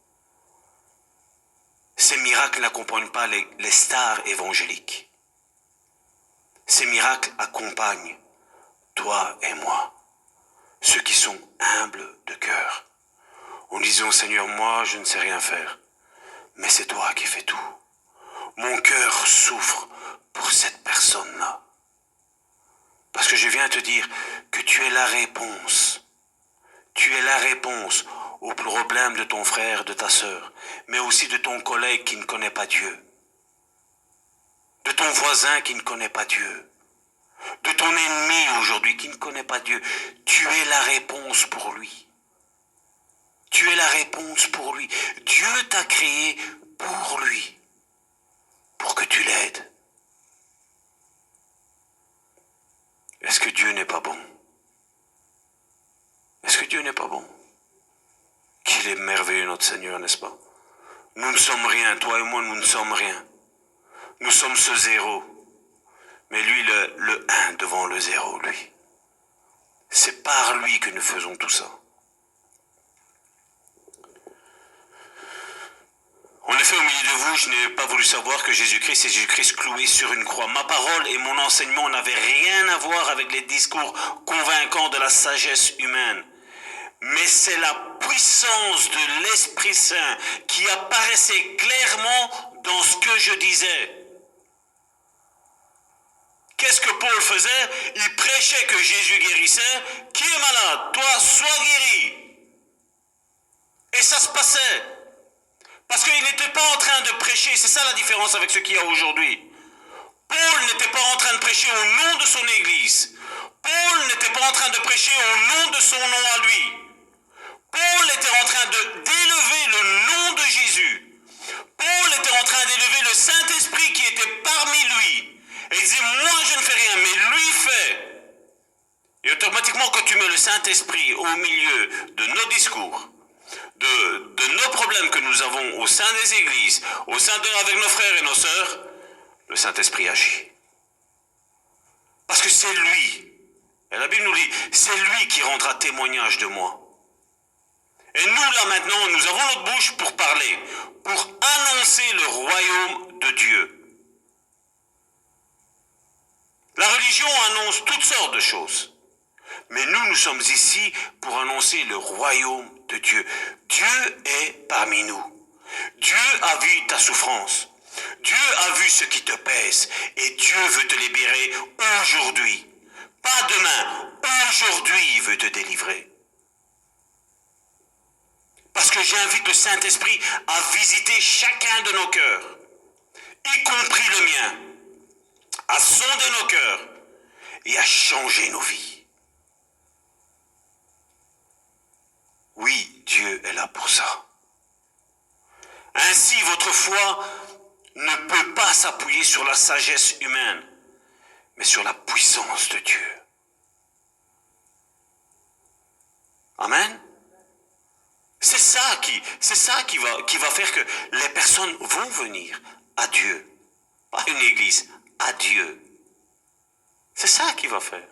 Ces miracles n'accompagnent pas les stars évangéliques. Ces miracles accompagnent toi et moi, ceux qui sont humbles de cœur, en disant, Seigneur, moi je ne sais rien faire, mais c'est toi qui fais tout. Mon cœur souffre pour cette personne-là. Parce que je viens te dire que tu es la réponse. Tu es la réponse au problème de ton frère, de ta sœur, mais aussi de ton collègue qui ne connaît pas Dieu, de ton voisin qui ne connaît pas Dieu, de ton ennemi aujourd'hui qui ne connaît pas Dieu. Tu es la réponse pour lui. Tu es la réponse pour lui. Dieu t'a créé pour lui, pour que tu l'aides. Est-ce que Dieu n'est pas bon? Est-ce que Dieu n'est pas bon? Qu'il est merveilleux notre Seigneur, n'est-ce pas? Nous ne sommes rien, toi et moi nous ne sommes rien. Nous sommes ce zéro. Mais lui le 1 devant le 0, lui. C'est par lui que nous faisons tout ça. En effet, au milieu de vous, je n'ai pas voulu savoir que Jésus-Christ est Jésus-Christ cloué sur une croix. Ma parole et mon enseignement n'avaient rien à voir avec les discours convaincants de la sagesse humaine. Mais c'est la puissance de l'Esprit Saint qui apparaissait clairement dans ce que je disais. Qu'est-ce que Paul faisait? Il prêchait que Jésus guérissait. Qui est malade? Toi, sois guéri. Et ça se passait. Parce qu'il n'était pas en train de prêcher, c'est ça la différence avec ce qu'il y a aujourd'hui. Paul n'était pas en train de prêcher au nom de son église. Paul n'était pas en train de prêcher au nom de son nom à lui. Paul était en train d'élever le nom de Jésus. Paul était en train d'élever le Saint-Esprit qui était parmi lui. Et il disait, moi je ne fais rien, mais lui fait. Et automatiquement, quand tu mets le Saint-Esprit au milieu de nos discours, de nos problèmes que nous avons au sein des églises, au sein avec nos frères et nos sœurs, le Saint-Esprit agit. Parce que c'est lui, et la Bible nous dit, c'est lui qui rendra témoignage de moi. Et nous, là maintenant, nous avons notre bouche pour parler, pour annoncer le royaume de Dieu. La religion annonce toutes sortes de choses. Mais nous sommes ici pour annoncer le royaume de Dieu. Dieu est parmi nous. Dieu a vu ta souffrance. Dieu a vu ce qui te pèse. Et Dieu veut te libérer aujourd'hui. Pas demain. Aujourd'hui, il veut te délivrer. Parce que j'invite le Saint-Esprit à visiter chacun de nos cœurs, y compris le mien, à sonder nos cœurs et à changer nos vies. Oui, Dieu est là pour ça. Ainsi, votre foi ne peut pas s'appuyer sur la sagesse humaine, mais sur la puissance de Dieu. Amen. C'est ça qui va faire que les personnes vont venir à Dieu. Pas une église, à Dieu. C'est ça qui va faire.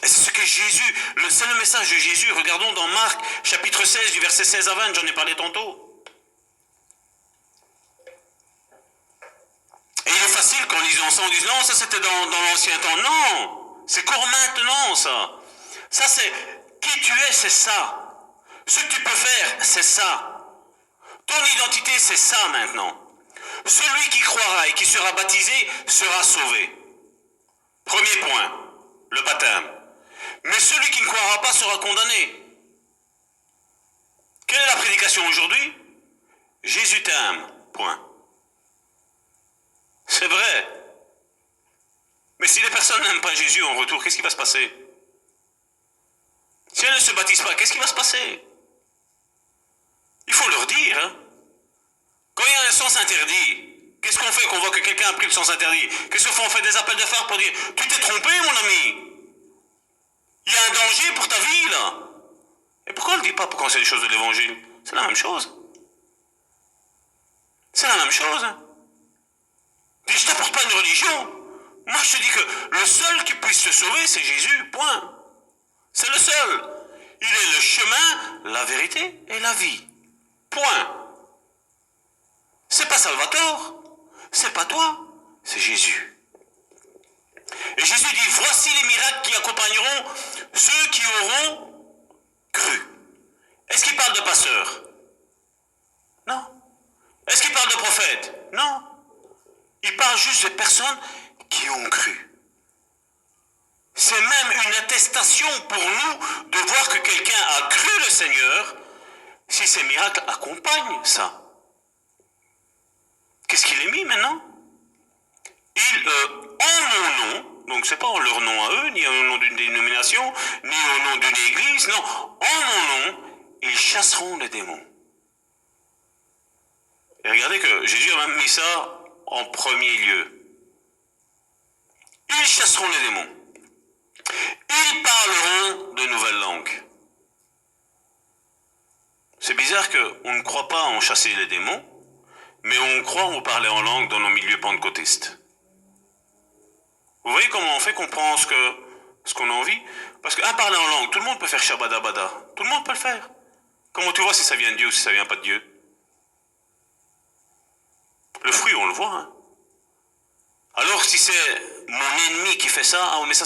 Et c'est ce que Jésus, c'est le message de Jésus. Regardons dans Marc, chapitre 16, du verset 16 à 20, j'en ai parlé tantôt. Et il est facile qu'en lisant ça, on dise non, ça c'était dans l'ancien temps. Non, c'est qu'en maintenant ça. Ça c'est, qui tu es, c'est ça. Ce que tu peux faire, c'est ça. Ton identité, c'est ça maintenant. Celui qui croira et qui sera baptisé sera sauvé. Premier point, le baptême. Mais celui qui ne croira pas sera condamné. Quelle est la prédication aujourd'hui? Jésus t'aime, point. C'est vrai. Mais si les personnes n'aiment pas Jésus en retour, qu'est-ce qui va se passer? Si elles ne se baptisent pas, qu'est-ce qui va se passer? Il faut leur dire. Hein? Quand il y a un sens interdit, qu'est-ce qu'on fait qu'on voit que quelqu'un a pris le sens interdit? Qu'est-ce qu'on fait? On fait des appels de phare pour dire « Tu t'es trompé, mon ami. Il y a un danger pour ta vie, là. » Et pourquoi on ne le dit pas pour quand c'est des choses de l'évangile? C'est la même chose. C'est la même chose. Hein? Je ne t'apporte pas une religion. Moi, je te dis que le seul qui puisse te sauver, c'est Jésus, point. C'est le seul. Il est le chemin, la vérité et la vie. Point. C'est pas Salvatore, c'est pas toi, c'est Jésus. Et Jésus dit, voici les miracles qui accompagneront ceux qui auront cru. Est-ce qu'il parle de pasteurs? Non. Est-ce qu'il parle de prophètes? Non. Il parle juste de personnes qui ont cru. C'est même une attestation pour nous de voir que quelqu'un a cru le Seigneur si ces miracles accompagnent ça. Qu'est-ce qu'il est mis maintenant? En mon nom, donc c'est pas en leur nom à eux, ni au nom d'une dénomination, ni au nom d'une église, non, en mon nom, ils chasseront les démons. Et regardez que Jésus a même mis ça en premier lieu. Ils chasseront les démons. Ils parleront de nouvelles langues. C'est bizarre qu'on ne croit pas en chasser les démons, mais on croit en parler en langue dans nos milieux pentecôtistes. Vous voyez comment on fait qu'on pense que ce qu'on a envie? Parce qu'un parler en langue, tout le monde peut faire shabadabada. Tout le monde peut le faire. Comment tu vois si ça vient de Dieu ou si ça vient pas de Dieu? Le fruit, on le voit. Hein? Alors si c'est mon ennemi qui fait ça, ah mais ça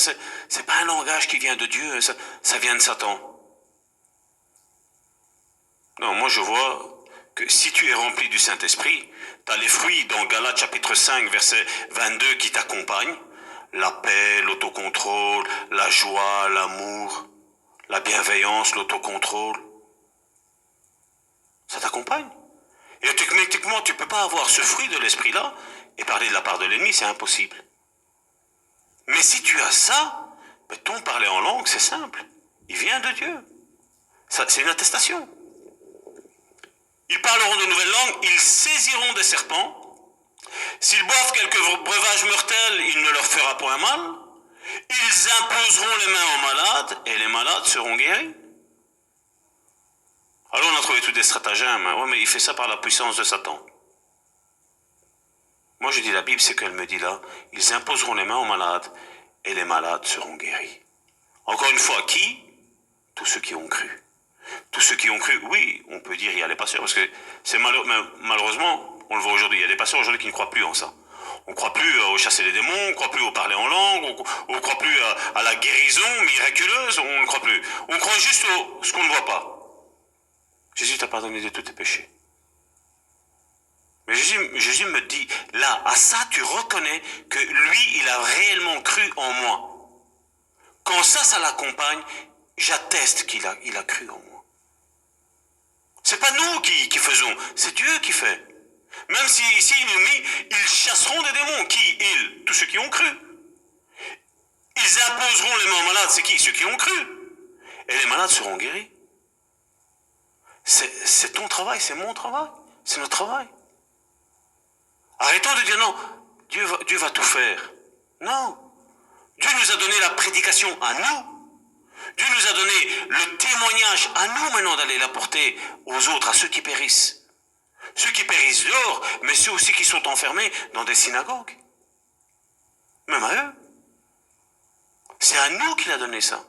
c'est pas un langage qui vient de Dieu, ça vient de Satan. Non, moi je vois que si tu es rempli du Saint-Esprit, tu as les fruits dans Galates chapitre 5, verset 22 qui t'accompagnent. La paix, l'autocontrôle, la joie, l'amour, la bienveillance, l'autocontrôle. Ça t'accompagne. Et automatiquement, tu ne peux pas avoir ce fruit de l'esprit-là et parler de la part de l'ennemi, c'est impossible. Mais si tu as ça, ben ton parler en langue, c'est simple. Il vient de Dieu. Ça, c'est une attestation. Ils parleront de nouvelles langues, ils saisiront des serpents. S'ils boivent quelques breuvages mortels, il ne leur fera point mal. Ils imposeront les mains aux malades et les malades seront guéris. Alors on a trouvé tous des stratagèmes. Ouais, mais il fait ça par la puissance de Satan. Moi je dis la Bible, c'est qu'elle me dit là, ils imposeront les mains aux malades et les malades seront guéris. Encore une fois, qui? Tous ceux qui ont cru. Tous ceux qui ont cru, oui, on peut dire il y a les pasteurs, parce que c'est malheureusement, on le voit aujourd'hui, il y a des pasteurs aujourd'hui qui ne croient plus en ça. On ne croit plus au chasser les démons, on ne croit plus au parler en langue, on ne croit plus à la guérison miraculeuse, on ne croit plus. On croit juste au ce qu'on ne voit pas. Jésus t'a pardonné de tous tes péchés. Mais Jésus me dit, là, à ça, tu reconnais que lui, il a réellement cru en moi. Quand ça l'accompagne, j'atteste qu'il a cru en moi. C'est pas nous qui faisons, c'est Dieu qui fait. Même si ici il nous dit, ils chasseront des démons. Qui? Ils? Tous ceux qui ont cru. Ils imposeront les mains aux malades. C'est qui? Ceux qui ont cru. Et les malades seront guéris. C'est ton travail, c'est mon travail, c'est notre travail. Arrêtons de dire non, Dieu va tout faire. Non. Dieu nous a donné la prédication à nous. Dieu nous a donné le témoignage à nous maintenant d'aller l'apporter aux autres, à ceux qui périssent. Ceux qui périssent dehors, mais ceux aussi qui sont enfermés dans des synagogues. Même à eux. C'est à nous qu'il a donné ça.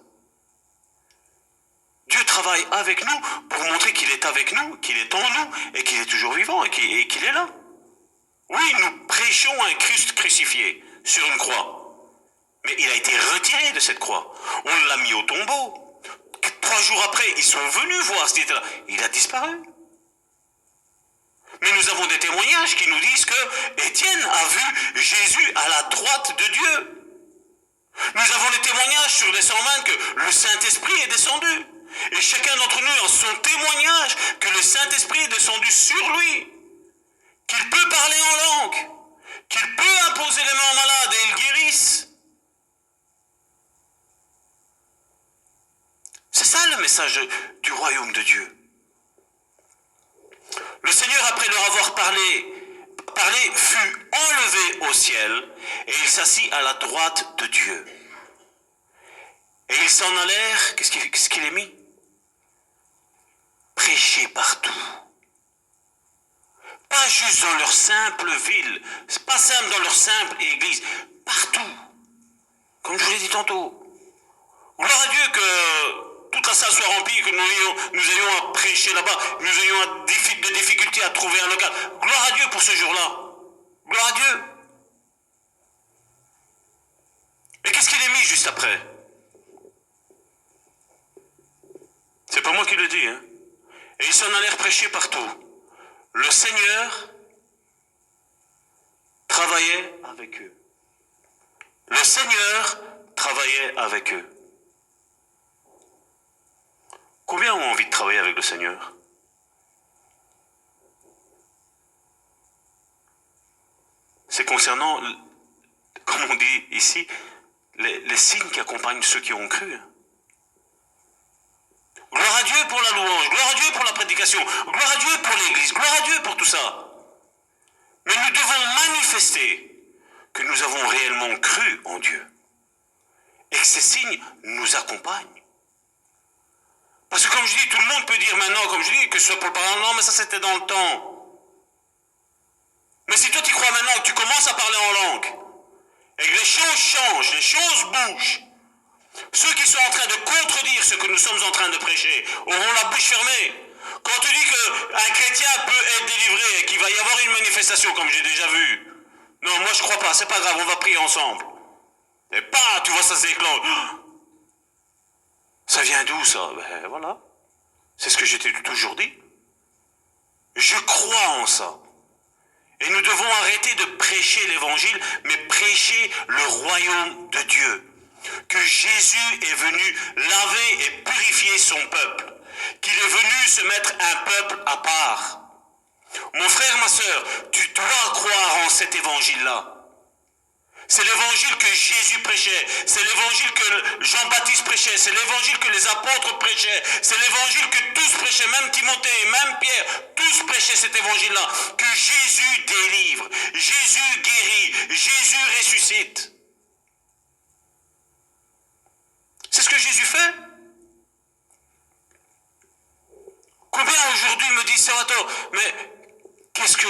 Dieu travaille avec nous pour montrer qu'il est avec nous, qu'il est en nous, et qu'il est toujours vivant, et qu'il est là. Oui, nous prêchons un Christ crucifié sur une croix. Mais il a été retiré de cette croix. On l'a mis au tombeau. 3 jours après, ils sont venus voir ce qui était là. Il a disparu. Mais nous avons des témoignages qui nous disent que Étienne a vu Jésus à la droite de Dieu. Nous avons des témoignages sur les 120 que le Saint-Esprit est descendu. Et chacun d'entre nous a son témoignage que le Saint-Esprit est descendu sur lui. Qu'il peut parler en langue. Qu'il peut imposer les mains aux malades et ils guérissent. C'est ça le message du royaume de Dieu. Le Seigneur, après leur avoir parlé, fut enlevé au ciel et il s'assit à la droite de Dieu. Et ils s'en allèrent, qu'est-ce qu'il est mis? Prêcher partout. Pas juste dans leur simple ville, pas simple dans leur simple église, partout. Comme je vous l'ai dit tantôt. Gloire à Dieu que toute la salle soit remplie, que nous ayons à prêcher là-bas, nous ayons des difficultés à trouver un local. Gloire à Dieu pour ce jour-là. Gloire à Dieu. Et qu'est-ce qu'il est mis juste après? C'est pas moi qui le dis, hein. Et ils s'en allèrent prêcher partout. Le Seigneur travaillait avec eux. Le Seigneur travaillait avec eux. Combien ont envie de travailler avec le Seigneur? C'est concernant, comme on dit ici, les signes qui accompagnent ceux qui ont cru. Gloire à Dieu pour la louange, gloire à Dieu pour la prédication, gloire à Dieu pour l'Église, gloire à Dieu pour tout ça. Mais nous devons manifester que nous avons réellement cru en Dieu et que ces signes nous accompagnent. Parce que comme je dis, tout le monde peut dire maintenant, comme je dis, que ce soit pour le parler en langue, mais ça c'était dans le temps. Mais si toi tu crois maintenant que tu commences à parler en langue, et que les choses changent, les choses bougent, ceux qui sont en train de contredire ce que nous sommes en train de prêcher auront la bouche fermée. Quand tu dis qu'un chrétien peut être délivré et qu'il va y avoir une manifestation, comme j'ai déjà vu, non, moi je crois pas, c'est pas grave, on va prier ensemble. Et pas, tu vois, ça se déclenche. Ça vient d'où ça? Ben voilà. C'est ce que j'ai toujours dit. Je crois en ça. Et nous devons arrêter de prêcher l'évangile, mais prêcher le royaume de Dieu. Que Jésus est venu laver et purifier son peuple. Qu'il est venu se mettre un peuple à part. Mon frère, ma sœur, tu dois croire en cet évangile-là. C'est l'évangile que Jésus prêchait, c'est l'évangile que Jean-Baptiste prêchait, c'est l'évangile que les apôtres prêchaient, c'est l'évangile que tous prêchaient, même Timothée, même Pierre, tous prêchaient cet évangile-là, que Jésus délivre, Jésus guérit, Jésus ressuscite. C'est ce que Jésus fait. Combien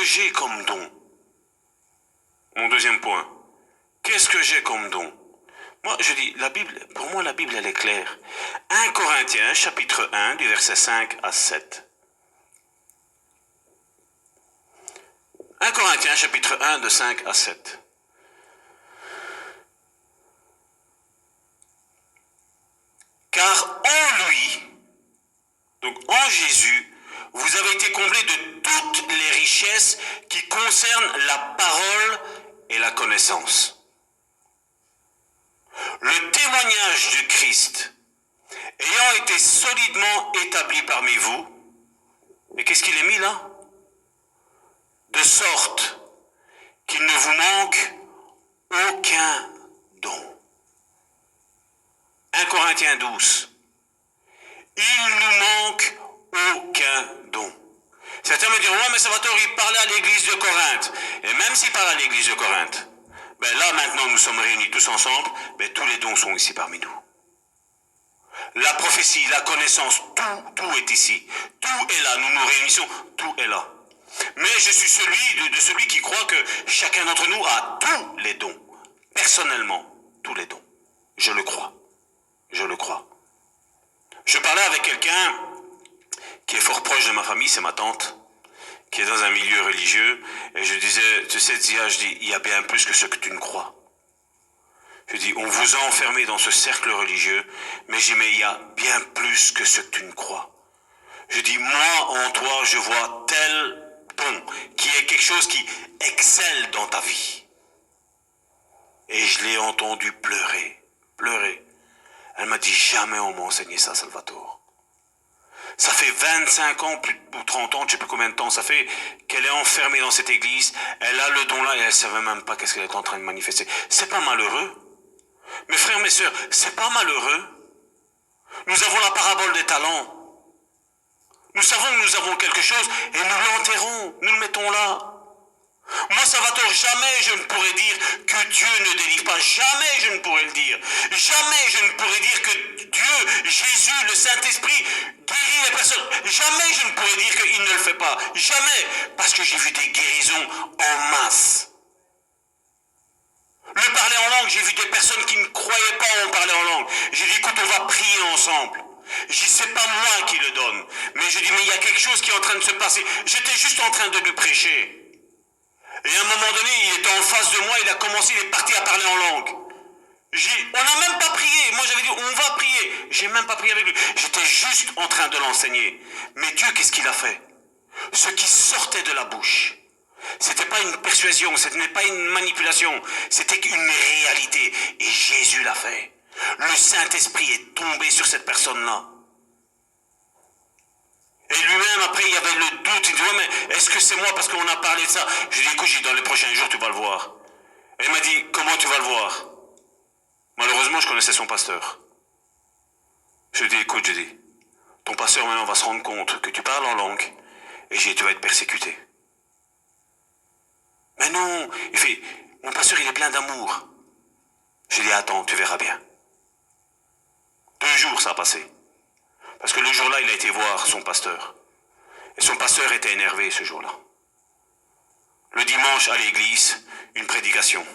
que j'ai comme don? Mon deuxième point. Qu'est-ce que j'ai comme don? Moi, je dis, la Bible, pour moi, la Bible, elle est claire. 1 Corinthiens, chapitre 1, du verset 5 à 7. 1 Corinthiens, chapitre 1, de 5 à 7. Car en lui, donc en Jésus, vous avez été comblés de toutes les richesses qui concernent la parole et la connaissance. Le témoignage du Christ ayant été solidement établi parmi vous, et qu'est-ce qu'il est mis là? De sorte qu'il ne vous manque aucun don. 1 Corinthiens 12. Il nous manque aucun don. Certains me diront, ouais, mais Salvatore, il parlait à l'église de Corinthe. Et même s'il parle à l'église de Corinthe, ben là, maintenant, nous sommes réunis tous ensemble, ben tous les dons sont ici parmi nous. La prophétie, la connaissance, tout est ici. Tout est là. Nous nous réunissons, tout est là. Mais je suis celui de celui qui croit que chacun d'entre nous a tous les dons. Personnellement, tous les dons. Je le crois. Je le crois. Je parlais avec quelqu'un qui est fort proche de ma famille, c'est ma tante, qui est dans un milieu religieux, et je disais, tu sais, Zia, je dis, il y a bien plus que ce que tu ne crois. Je dis, on vous a enfermé dans ce cercle religieux, mais je dis, mais il y a bien plus que ce que tu ne crois. Je dis, moi, en toi, je vois tel don, qui est quelque chose qui excelle dans ta vie. Et je l'ai entendu pleurer. Elle m'a dit, jamais on m'a enseigné ça, Salvatore. Ça fait 25 ans, ou 30 ans, je ne sais plus combien de temps ça fait, qu'elle est enfermée dans cette église. Elle a le don là et elle ne savait même pas qu'est-ce qu'elle est en train de manifester. C'est pas malheureux. Mes frères, mes sœurs, c'est pas malheureux. Nous avons la parabole des talents. Nous savons que nous avons quelque chose et nous l'enterrons, nous le mettons là. Moi, Salvatore, jamais je ne pourrais dire que Dieu ne délivre pas. Jamais je ne pourrais le dire. Jamais je ne pourrais dire que Dieu, Jésus, le Saint-Esprit guérit les personnes. Jamais je ne pourrais dire qu'il ne le fait pas. Jamais. Parce que j'ai vu des guérisons en masse. Le parler en langue, j'ai vu des personnes qui ne croyaient pas en parler en langue. J'ai dit, écoute, on va prier ensemble. Je dis, c'est pas moi qui le donne. Mais je dis, mais il y a quelque chose qui est en train de se passer. J'étais juste en train de lui prêcher. Et à un moment donné, il était en face de moi, il a commencé, il est parti à parler en langue. On n'a même pas prié. Moi, j'avais dit, on va prier. J'ai même pas prié avec lui. J'étais juste en train de l'enseigner. Mais Dieu, qu'est-ce qu'il a fait? Ce qui sortait de la bouche, c'était pas une persuasion, ce n'est pas une manipulation, c'était une réalité. Et Jésus l'a fait. Le Saint-Esprit est tombé sur cette personne-là. Et lui-même, après, il y avait le doute. Il dit, ouais, mais est-ce que c'est moi parce qu'on a parlé de ça? Je lui ai dit, écoute, dans les prochains jours, tu vas le voir. Et il m'a dit, comment tu vas le voir? Malheureusement, je connaissais son pasteur. Je lui ai dit, écoute, ton pasteur maintenant va se rendre compte que tu parles en langue et tu vas être persécuté. Mais non, il fait, mon pasteur, il est plein d'amour. Je lui ai dit, attends, tu verras bien. 2 jours, ça a passé. Parce que le jour-là, il a été voir son pasteur. Et son pasteur était énervé ce jour-là. Le dimanche, à l'église, une prédication.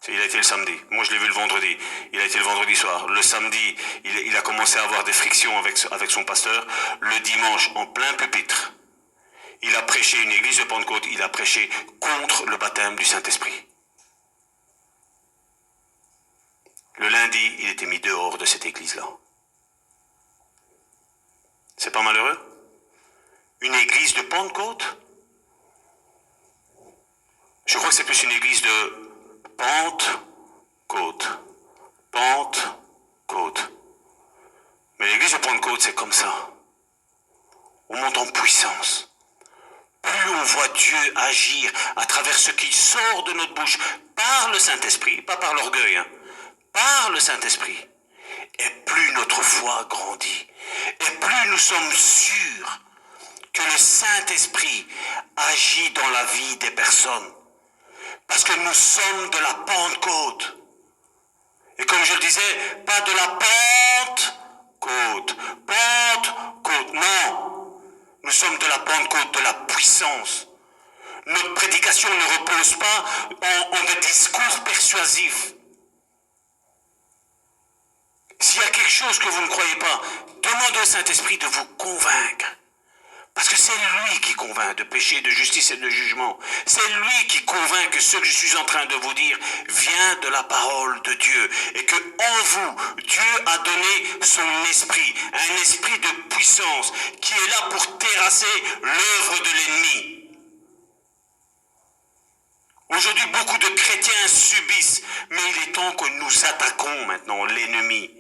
Il a été le samedi. Moi, je l'ai vu le vendredi. Il a été le vendredi soir. Le samedi, il a commencé à avoir des frictions avec son pasteur. Le dimanche, en plein pupitre, il a prêché une église de Pentecôte. Il a prêché contre le baptême du Saint-Esprit. Le lundi, il était mis dehors de cette église-là. C'est pas malheureux? Une église de Pentecôte? Je crois que c'est plus une église de Pentecôte. Pentecôte. Mais l'église de Pentecôte, c'est comme ça. On monte en puissance. Plus on voit Dieu agir à travers ce qui sort de notre bouche par le Saint-Esprit, pas par l'orgueil, par le Saint-Esprit, et plus notre foi grandit, et plus nous sommes sûrs que le Saint-Esprit agit dans la vie des personnes. Parce que nous sommes de la Pentecôte. Et comme je le disais, pas de la Pentecôte. Pentecôte, non. Nous sommes de la Pentecôte, de la puissance. Notre prédication ne repose pas en des discours persuasifs. S'il y a quelque chose que vous ne croyez pas, demandez au Saint-Esprit de vous convaincre. Parce que c'est lui qui convainc de péché, de justice et de jugement. C'est lui qui convainc que ce que je suis en train de vous dire vient de la parole de Dieu. Et que en vous, Dieu a donné son esprit, un esprit de puissance qui est là pour terrasser l'œuvre de l'ennemi. Aujourd'hui, beaucoup de chrétiens subissent, mais il est temps que nous attaquons maintenant l'ennemi.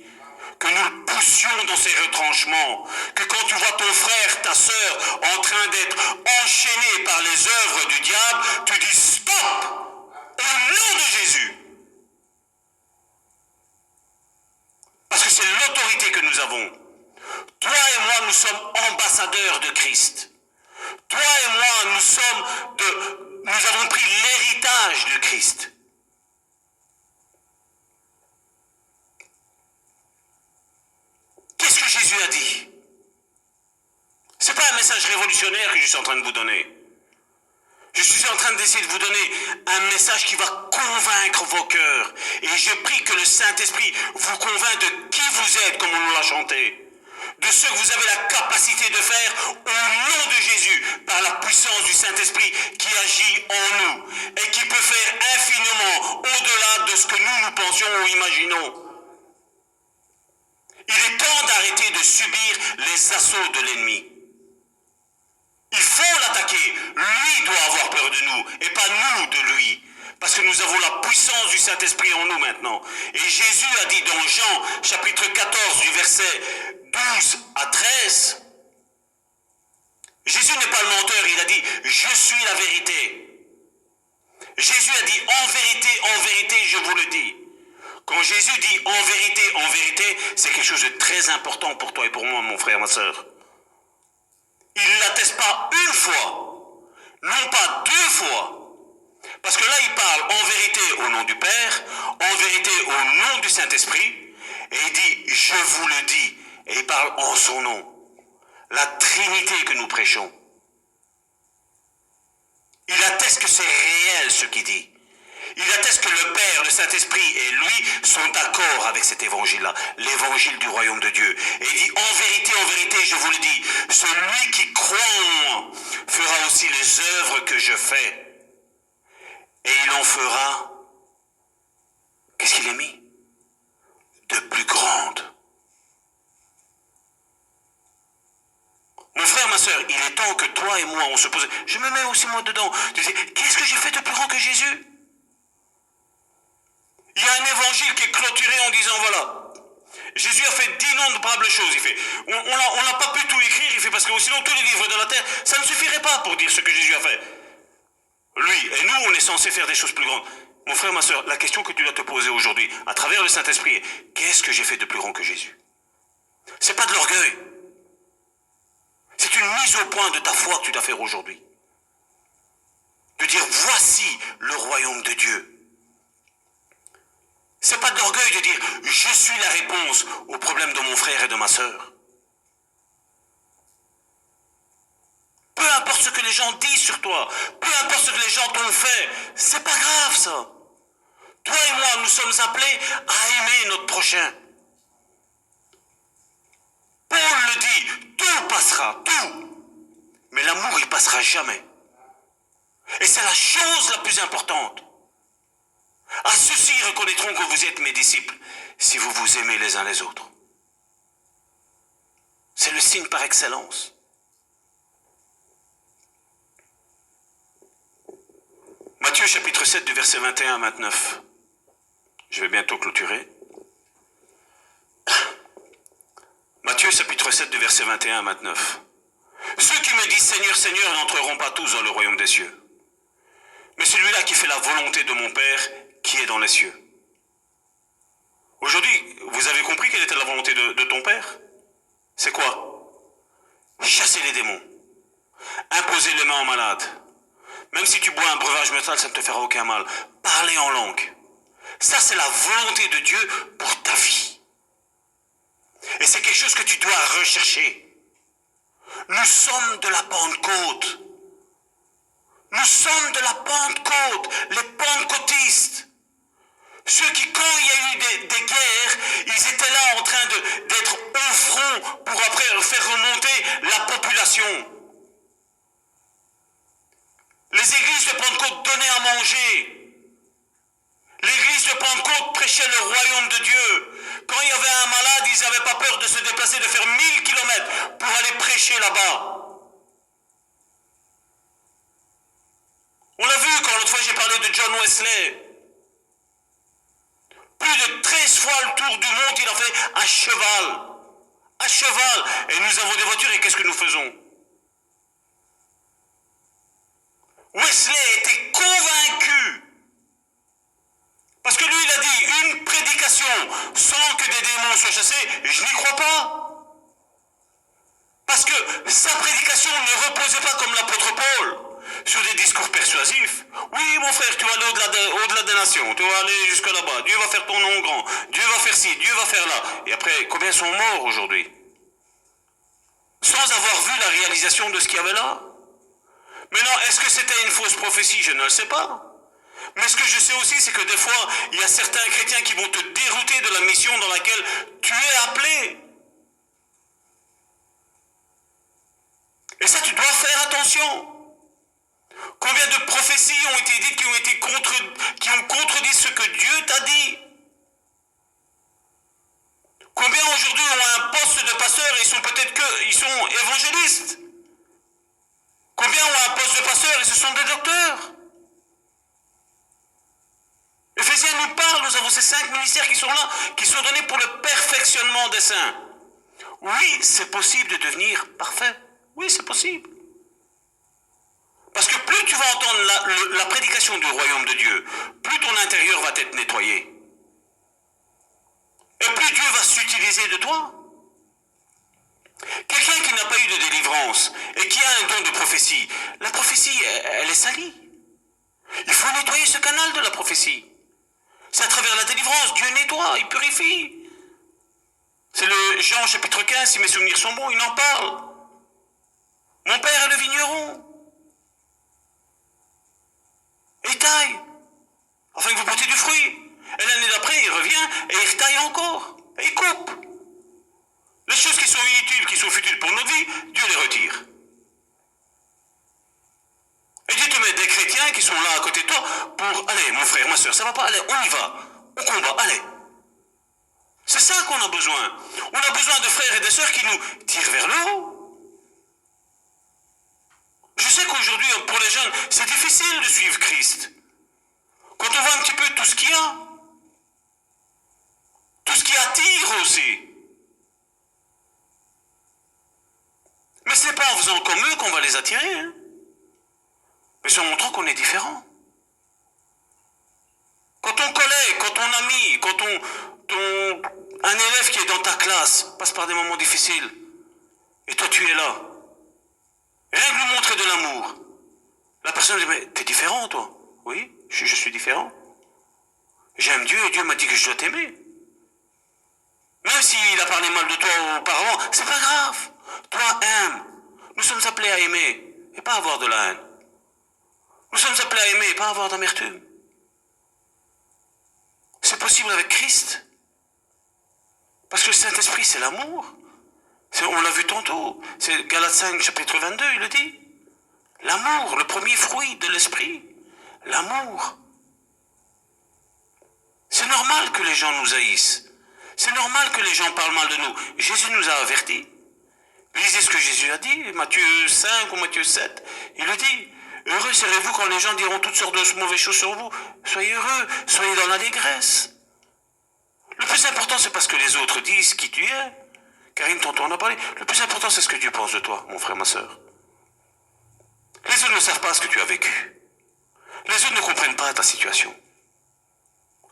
Que nous le poussions dans ses retranchements, que quand tu vois ton frère, ta sœur en train d'être enchaîné par les œuvres du diable, tu dis stop au nom de Jésus. Parce que c'est l'autorité que nous avons. Toi et moi, nous sommes ambassadeurs de Christ. Toi et moi, nous avons pris l'héritage de Christ. Qu'est-ce que Jésus a dit? Ce n'est pas un message révolutionnaire que je suis en train de vous donner. Je suis en train d'essayer de vous donner un message qui va convaincre vos cœurs. Et je prie que le Saint-Esprit vous convainc de qui vous êtes, comme on nous l'a chanté. De ce que vous avez la capacité de faire au nom de Jésus, par la puissance du Saint-Esprit qui agit en nous. Et qui peut faire infiniment au-delà de ce que nous pensions ou imaginons. Il est temps d'arrêter de subir les assauts de l'ennemi. Il faut l'attaquer. Lui doit avoir peur de nous et pas nous de lui. Parce que nous avons la puissance du Saint-Esprit en nous maintenant. Et Jésus a dit dans Jean chapitre 14 du verset 12 à 13, Jésus n'est pas le menteur, il a dit « Je suis la vérité ». Jésus a dit en vérité, je vous le dis ». Quand Jésus dit en vérité, c'est quelque chose de très important pour toi et pour moi, mon frère, ma soeur. Il ne l'atteste pas une fois, non pas deux fois. Parce que là, il parle en vérité au nom du Père, en vérité au nom du Saint-Esprit, et il dit, je vous le dis, et il parle en son nom. La Trinité que nous prêchons. Il atteste que c'est réel ce qu'il dit. Il atteste que le Père, le Saint-Esprit et lui sont d'accord avec cet évangile-là, l'évangile du royaume de Dieu. Et il dit, en vérité, je vous le dis, celui qui croit en moi fera aussi les œuvres que je fais. Et il en fera, qu'est-ce qu'il est mis? De plus grandes. Mon frère, ma soeur, il est temps que toi et moi, on se pose, je me mets aussi moi dedans, tu sais, qu'est-ce que j'ai fait de plus grand que Jésus? Il y a un évangile qui est clôturé en disant, voilà, Jésus a fait d'innombrables choses. Il fait, on n'a pas pu tout écrire, il fait, parce que sinon tous les livres de la terre, ça ne suffirait pas pour dire ce que Jésus a fait. Lui, et nous, on est censé faire des choses plus grandes. Mon frère, ma soeur, la question que tu dois te poser aujourd'hui, à travers le Saint-Esprit, est, qu'est-ce que j'ai fait de plus grand que Jésus? C'est pas de l'orgueil. C'est une mise au point de ta foi que tu dois faire aujourd'hui. De dire, voici le royaume de Dieu. C'est pas de l'orgueil de dire, je suis la réponse aux problèmes de mon frère et de ma sœur. Peu importe ce que les gens disent sur toi, peu importe ce que les gens t'ont fait, c'est pas grave ça. Toi et moi, nous sommes appelés à aimer notre prochain. Paul le dit, tout passera, tout. Mais l'amour, il passera jamais. Et c'est la chose la plus importante. À ceux-ci reconnaîtront que vous êtes mes disciples, si vous vous aimez les uns les autres. C'est le signe par excellence. Matthieu chapitre 7 du verset 21 à 29. Je vais bientôt clôturer. Matthieu chapitre 7 du verset 21 à 29. Ceux qui me disent Seigneur, Seigneur n'entreront pas tous dans le royaume des cieux. Mais celui-là qui fait la volonté de mon Père qui est dans les cieux. Aujourd'hui, vous avez compris quelle était la volonté de ton Père? C'est quoi? Chasser les démons. Imposer les mains aux malades. Même si tu bois un breuvage métal, ça ne te fera aucun mal. Parler en langue. Ça, c'est la volonté de Dieu pour ta vie. Et c'est quelque chose que tu dois rechercher. Nous sommes de la Pentecôte. Nous sommes de la Pentecôte, les pentecôtistes. Ceux qui, quand il y a eu des guerres, ils étaient là en train d'être au front pour après faire remonter la population. Les églises de Pentecôte donnaient à manger. L'église de Pentecôte prêchait le royaume de Dieu. Quand il y avait un malade, ils n'avaient pas peur de se déplacer, de faire 1000 kilomètres pour aller prêcher là-bas. On l'a vu quand l'autre fois j'ai parlé de John Wesley. Plus de 13 fois le tour du monde, il a fait à cheval. À cheval. Et nous avons des voitures et qu'est-ce que nous faisons? Wesley était convaincu. Parce que lui, il a dit, une prédication sans que des démons soient chassés, je n'y crois pas. Parce que sa prédication ne reposait pas comme l'apôtre Paul sur des discours persuasifs. Oui, mon frère, tu vas aller au-delà des nations, tu vas aller jusque là-bas, Dieu va faire ton nom grand, Dieu va faire ci, Dieu va faire là. Et après, combien sont morts aujourd'hui? Sans avoir vu la réalisation de ce qu'il y avait là. Maintenant, est-ce que c'était une fausse prophétie? Je ne le sais pas. Mais ce que je sais aussi, c'est que des fois, il y a certains chrétiens qui vont te dérouter de la mission dans laquelle tu es appelé. Et ça, tu dois faire attention. Combien de prophéties ont été dites qui ont contredit ce que Dieu t'a dit? Combien aujourd'hui ont un poste de pasteur et ils sont évangélistes? Combien ont un poste de pasteur et ce sont des docteurs? Éphésiens nous parle, nous avons ces 5 ministères qui sont là, qui sont donnés pour le perfectionnement des saints. Oui, c'est possible de devenir parfait. Oui, c'est possible. Parce que plus tu vas entendre la prédication du royaume de Dieu, plus ton intérieur va être nettoyé. Et plus Dieu va s'utiliser de toi. Quelqu'un qui n'a pas eu de délivrance et qui a un don de prophétie, la prophétie, elle est salie. Il faut nettoyer ce canal de la prophétie. C'est à travers la délivrance, Dieu nettoie, il purifie. C'est le Jean chapitre 15, si mes souvenirs sont bons, il en parle. Mon père est le vigneron. Il taille, afin que vous portiez du fruit. Et l'année d'après, il revient et il taille encore. Et il coupe. Les choses qui sont inutiles, qui sont futiles pour notre vie, Dieu les retire. Et Dieu te met des chrétiens qui sont là à côté de toi pour, allez, mon frère, ma soeur, ça va pas, allez, on y va, au combat, allez. C'est ça qu'on a besoin. On a besoin de frères et de sœurs qui nous tirent vers le haut. Je sais qu'aujourd'hui, pour les jeunes, c'est difficile de suivre Christ. Quand on voit un petit peu tout ce qu'il y a, tout ce qui attire aussi. Mais ce n'est pas en faisant comme eux qu'on va les attirer, hein. Mais c'est en montrant qu'on est différent. Quand ton collègue, quand ton ami, quand un élève qui est dans ta classe passe par des moments difficiles, et toi tu es là, rien que lui montrer de l'amour, la personne dit, mais t'es différent toi? Oui, je suis différent. J'aime Dieu et Dieu m'a dit que je dois t'aimer. Même s'il a parlé mal de toi auparavant, c'est pas grave. Toi aime. Nous sommes appelés à aimer et pas à avoir de la haine. Nous sommes appelés à aimer et pas à avoir d'amertume. C'est possible avec Christ. Parce que le Saint-Esprit, c'est l'amour. On l'a vu tantôt. C'est Galates 5, chapitre 22, il le dit. L'amour, le premier fruit de l'Esprit. L'amour. C'est normal que les gens nous haïssent. C'est normal que les gens parlent mal de nous. Jésus nous a avertis. Lisez ce que Jésus a dit, Matthieu 5 ou Matthieu 7. Il le dit. Heureux serez-vous quand les gens diront toutes sortes de mauvaises choses sur vous. Soyez heureux, soyez dans l'allégresse. Le plus important, c'est pas ce que les autres disent, qui tu es. Karine, tantôt on a parlé. Le plus important, c'est ce que Dieu pense de toi, mon frère, ma soeur. Les autres ne savent pas ce que tu as vécu. Les autres ne comprennent pas ta situation.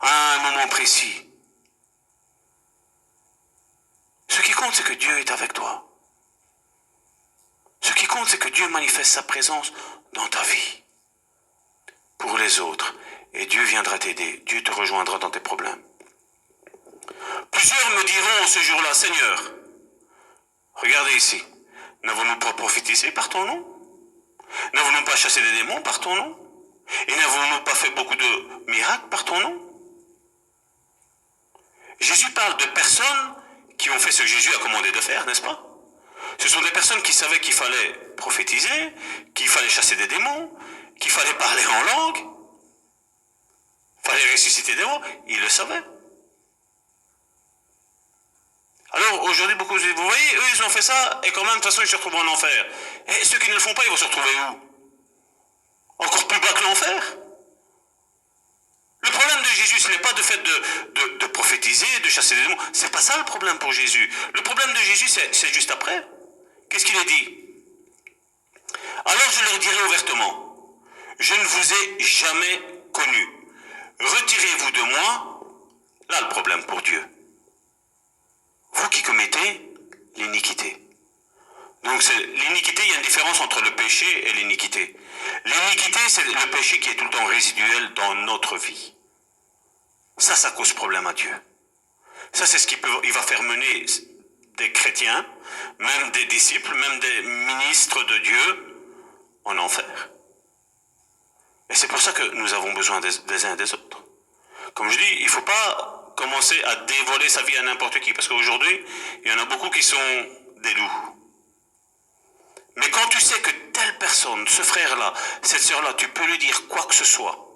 À un moment précis. Ce qui compte, c'est que Dieu est avec toi. Ce qui compte, c'est que Dieu manifeste sa présence dans ta vie. Pour les autres. Et Dieu viendra t'aider. Dieu te rejoindra dans tes problèmes. Plusieurs me diront ce jour-là, Seigneur, regardez ici, n'avons-nous pas prophétisé par ton nom? N'avons-nous pas chassé des démons par ton nom? Et n'avons-nous pas fait beaucoup de miracles par ton nom? Jésus parle de personnes qui ont fait ce que Jésus a commandé de faire, n'est-ce pas? Ce sont des personnes qui savaient qu'il fallait prophétiser, qu'il fallait chasser des démons, qu'il fallait parler en langue, qu'il fallait ressusciter des morts. Ils le savaient. Alors aujourd'hui, beaucoup disent, vous voyez, eux ils ont fait ça, et quand même, de toute façon, ils se retrouvent en enfer. Et ceux qui ne le font pas, ils vont se retrouver où? Encore plus bas que l'enfer. Le problème de Jésus, ce n'est pas de fait de prophétiser, de chasser des démons. C'est pas ça le problème pour Jésus. Le problème de Jésus, c'est juste après. Qu'est-ce qu'il a dit? Alors je leur dirai ouvertement, je ne vous ai jamais connu. Retirez-vous de moi. Là, le problème pour Dieu. Vous qui commettez l'iniquité. Donc l'iniquité, il y a une différence entre le péché et l'iniquité. L'iniquité, c'est le péché qui est tout le temps résiduel dans notre vie. Ça cause problème à Dieu. Ça, c'est ce il va faire mener des chrétiens, même des disciples, même des ministres de Dieu, en enfer. Et c'est pour ça que nous avons besoin des uns et des autres. Comme je dis, il ne faut pas commencer à dévoiler sa vie à n'importe qui, parce qu'aujourd'hui, il y en a beaucoup qui sont des loups. Mais quand tu sais que telle personne, ce frère-là, cette sœur-là, tu peux lui dire quoi que ce soit,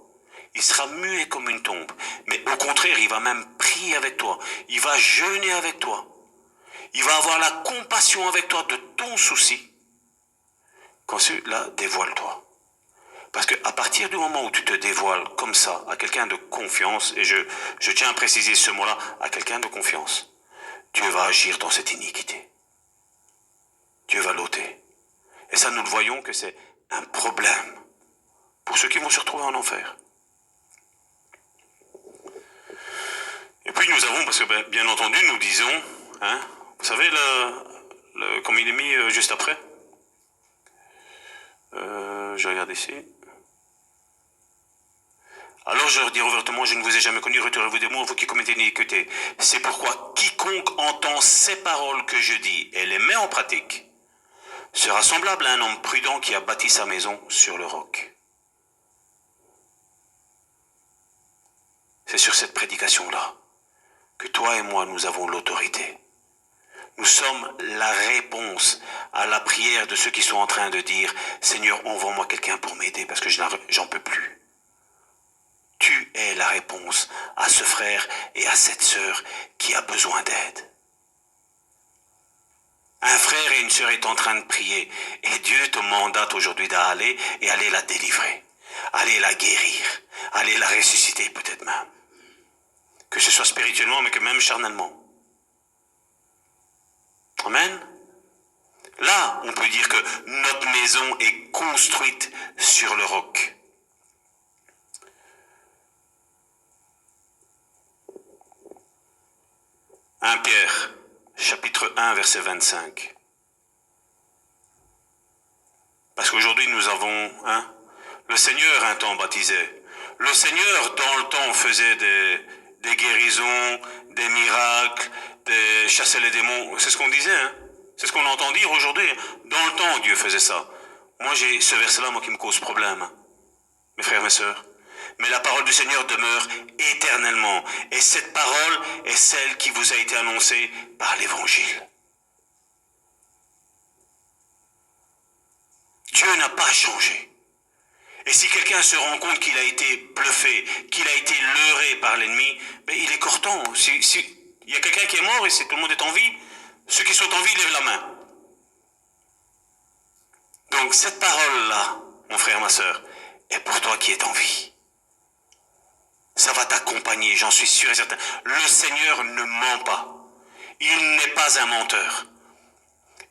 il sera muet comme une tombe. Mais au contraire, il va même prier avec toi. Il va jeûner avec toi. Il va avoir la compassion avec toi de ton souci. Quand celui-là, dévoile-toi. Parce qu'à partir du moment où tu te dévoiles comme ça à quelqu'un de confiance, et je tiens à préciser ce mot-là, à quelqu'un de confiance, Dieu va agir dans cette iniquité. Dieu va l'ôter. Et ça, nous le voyons que c'est un problème pour ceux qui vont se retrouver en enfer. Et puis nous avons, parce que bien entendu, nous disons, hein, vous savez, comme il est mis juste après, je regarde ici. Alors je leur dis ouvertement, je ne vous ai jamais connu, retirez-vous des mots, vous qui commettez l'iniquité. C'est pourquoi quiconque entend ces paroles que je dis et les met en pratique, sera semblable à un homme prudent qui a bâti sa maison sur le roc. C'est sur cette prédication-là que toi et moi, nous avons l'autorité. Nous sommes la réponse à la prière de ceux qui sont en train de dire « Seigneur, envoie-moi quelqu'un pour m'aider parce que j'en peux plus. » Tu es la réponse à ce frère et à cette sœur qui a besoin d'aide. Un frère et une sœur est en train de prier et Dieu te mandate aujourd'hui d'aller et aller la délivrer, aller la guérir, aller la ressusciter peut-être même. Que ce soit spirituellement mais que même charnellement. Amen. Là, on peut dire que notre maison est construite sur le roc. « 1 Pierre, chapitre 1, verset 25. » Parce qu'aujourd'hui, nous avons, le Seigneur un temps baptisait. Le Seigneur, dans le temps, faisait des guérisons, des miracles, chassait les démons. C'est ce qu'on disait, c'est ce qu'on entend dire aujourd'hui. Dans le temps, Dieu faisait ça. Moi, j'ai ce verset-là, moi, qui me cause problème. Mes frères, mes sœurs. Mais la parole du Seigneur demeure éternellement. Et cette parole est celle qui vous a été annoncée par l'Évangile. Dieu n'a pas changé. Et si quelqu'un se rend compte qu'il a été bluffé, qu'il a été leurré par l'ennemi, ben il est cortant. Si il y a quelqu'un qui est mort et si tout le monde est en vie, ceux qui sont en vie lèvent la main. Donc cette parole-là, mon frère, ma sœur, est pour toi qui es en vie. Ça va t'accompagner, j'en suis sûr et certain. Le Seigneur ne ment pas. Il n'est pas un menteur.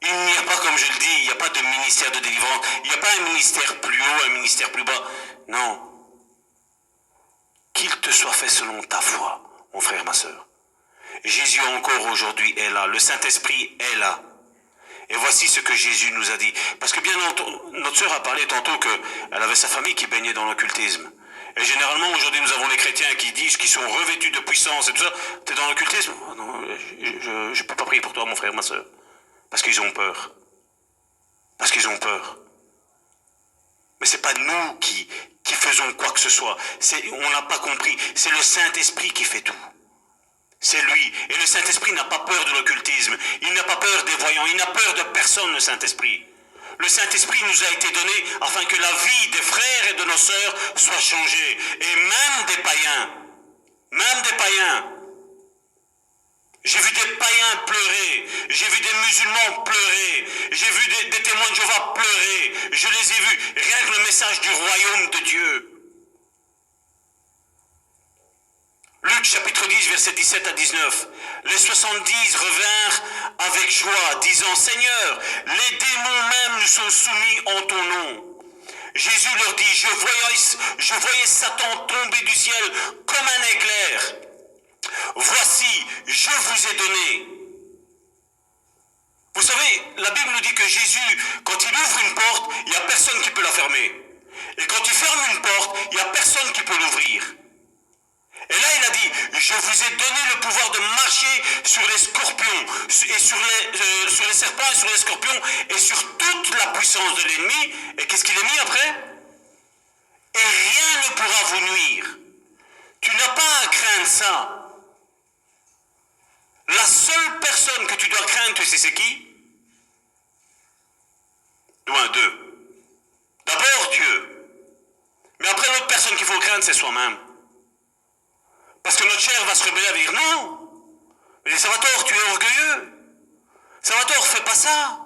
Il n'y a pas, comme je le dis, il n'y a pas de ministère de délivrance. Il n'y a pas un ministère plus haut, un ministère plus bas. Non. Qu'il te soit fait selon ta foi, mon frère, ma sœur. Jésus encore aujourd'hui est là. Le Saint-Esprit est là. Et voici ce que Jésus nous a dit. Parce que bien notre sœur a parlé tantôt qu'elle avait sa famille qui baignait dans l'occultisme. Et généralement, aujourd'hui, nous avons les chrétiens qui disent qu'ils sont revêtus de puissance et tout ça. T'es dans l'occultisme? Oh non, je ne peux pas prier pour toi, mon frère, ma sœur. Parce qu'ils ont peur. Parce qu'ils ont peur. Mais c'est pas nous qui faisons quoi que ce soit. On n'a pas compris. C'est le Saint-Esprit qui fait tout. C'est lui. Et le Saint-Esprit n'a pas peur de l'occultisme. Il n'a pas peur des voyants. Il n'a peur de personne, le Saint-Esprit. Le Saint-Esprit nous a été donné afin que la vie des frères et de nos sœurs soit changée. Et même des païens. Même des païens. J'ai vu des païens pleurer, j'ai vu des musulmans pleurer, j'ai vu des témoins de Jéhovah pleurer, je les ai vus, rien que le message du royaume de Dieu. Luc chapitre 10, versets 17 à 19. Les 70 revinrent avec joie, disant, Seigneur, les démons même nous sont soumis en ton nom. Jésus leur dit, je voyais Satan tomber du ciel comme un éclair. Voici, je vous ai donné. Vous savez, la Bible nous dit que Jésus, quand il ouvre une porte, il n'y a personne qui peut la fermer. Et quand il ferme une porte, il n'y a personne qui peut l'ouvrir. Et là, il a dit, je vous ai donné le pouvoir de marcher sur les scorpions, et sur les serpents et sur les scorpions, et sur toute la puissance de l'ennemi. Et qu'est-ce qu'il a mis après? Et rien ne pourra vous nuire. Tu n'as pas à craindre ça. La seule personne que tu dois craindre, tu sais c'est qui? Loin d'eux. D'abord Dieu. Mais après l'autre personne qu'il faut craindre, c'est soi-même. Parce que notre chair va se rebeller à dire non. Mais Salvatore, tu es orgueilleux. Salvatore, fais pas ça.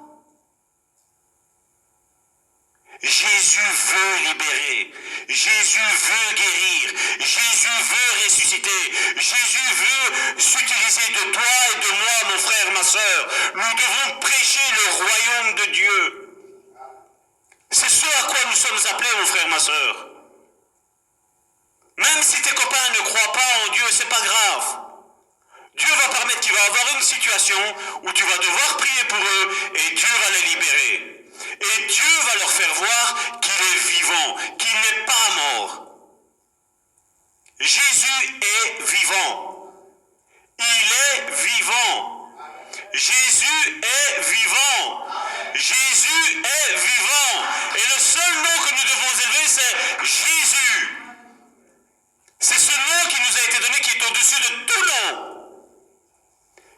Jésus veut libérer, Jésus veut guérir, Jésus veut ressusciter, Jésus veut s'utiliser de toi et de moi, mon frère, ma soeur. Nous devons prêcher le royaume de Dieu. C'est ce à quoi nous sommes appelés, mon frère, ma soeur. Même si tes copains ne croient pas en Dieu, c'est pas grave. Dieu va permettre qu'il va y avoir une situation où tu vas devoir prier pour eux et Dieu va les libérer. Et Dieu va leur faire voir qu'il est vivant, qu'il n'est pas mort. Jésus est vivant. Il est vivant. Jésus est vivant. Jésus est vivant. Et le seul nom que nous devons élever, c'est Jésus. C'est ce nom qui nous a été donné, qui est au-dessus de tout nom.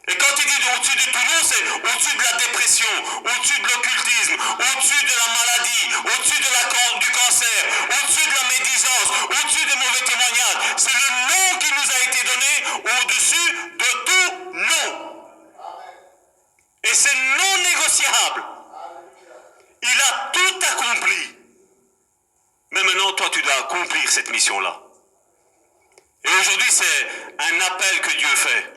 Et quand il dit au-dessus de tout nom, c'est au-dessus de la dépression, au-dessus de l'occultisme, au-dessus de la maladie, au-dessus du cancer, au-dessus de la médisance, au-dessus des mauvais témoignages. C'est le nom qui nous a été donné au-dessus de tout nom. Et c'est non négociable. Il a tout accompli. Mais maintenant, toi, tu dois accomplir cette mission-là. Et aujourd'hui, c'est un appel que Dieu fait.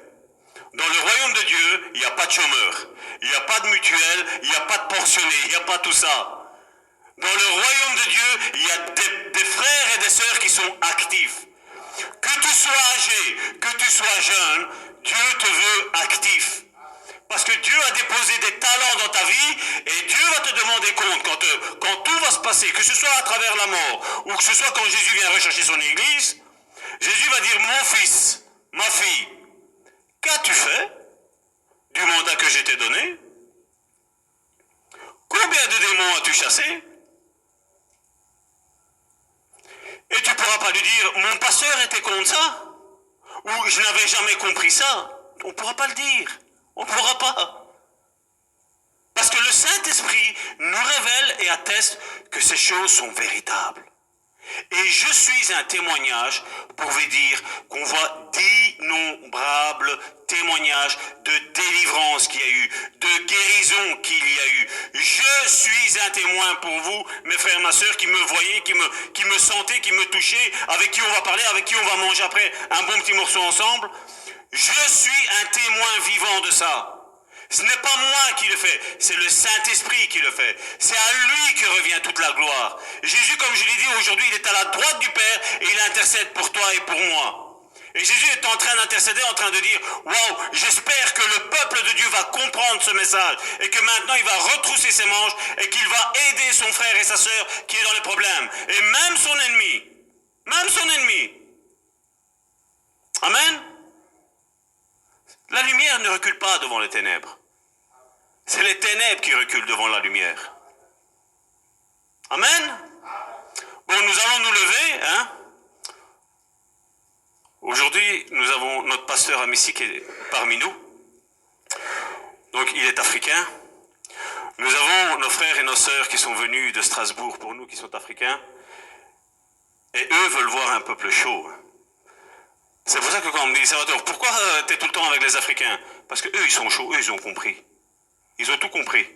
Dans le royaume de Dieu, il n'y a pas de chômeurs, il n'y a pas de mutuelle, il n'y a pas de pensionnés, il n'y a pas tout ça. Dans le royaume de Dieu, il y a des frères et des sœurs qui sont actifs. Que tu sois âgé, que tu sois jeune, Dieu te veut actif. Parce que Dieu a déposé des talents dans ta vie et Dieu va te demander compte quand tout va se passer, que ce soit à travers la mort ou que ce soit quand Jésus vient rechercher son église. Jésus va dire, mon fils, ma fille, qu'as-tu fait du mandat que je t'ai donné? Combien de démons as-tu chassé? Et tu ne pourras pas lui dire, mon pasteur était contre ça, ou je n'avais jamais compris ça. On ne pourra pas le dire. On ne pourra pas. Parce que le Saint-Esprit nous révèle et atteste que ces choses sont véritables. Et je suis un témoignage pour vous dire qu'on voit d'innombrables témoignages de délivrance qu'il y a eu, de guérison qu'il y a eu. Je suis un témoin pour vous, mes frères, ma soeur, qui me voyaient, qui me sentaient, qui me touchaient, avec qui on va parler, avec qui on va manger après un bon petit morceau ensemble. Je suis un témoin vivant de ça. Ce n'est pas moi qui le fais, c'est le Saint-Esprit qui le fait. C'est à lui que revient toute la gloire. Jésus, comme je l'ai dit aujourd'hui, il est à la droite du Père et il intercède pour toi et pour moi. Et Jésus est en train d'intercéder, en train de dire, waouh, j'espère que le peuple de Dieu va comprendre ce message et que maintenant il va retrousser ses manches et qu'il va aider son frère et sa sœur qui est dans les problèmes. Et même son ennemi. Même son ennemi. Amen. La lumière ne recule pas devant les ténèbres. C'est les ténèbres qui reculent devant la lumière. Amen. Bon, nous allons nous lever, hein. Aujourd'hui, nous avons notre pasteur Amissi qui est parmi nous. Donc, il est africain. Nous avons nos frères et nos sœurs qui sont venus de Strasbourg pour nous, qui sont africains. Et eux veulent voir un peuple chaud. C'est pour ça que quand on me dit, Salvatore, pourquoi tu es tout le temps avec les Africains? Parce que eux, ils sont chauds, eux, ils ont compris. Ils ont tout compris.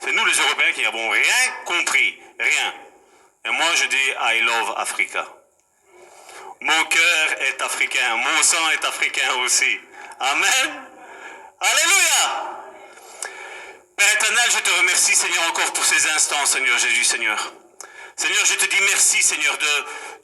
C'est nous, les Européens, qui n'avons rien compris. Rien. Et moi, je dis, I love Africa. Mon cœur est africain. Mon sang est africain aussi. Amen. Alléluia. Père éternel, je te remercie, Seigneur, encore pour ces instants, Seigneur Jésus, Seigneur. Seigneur, je te dis merci, Seigneur,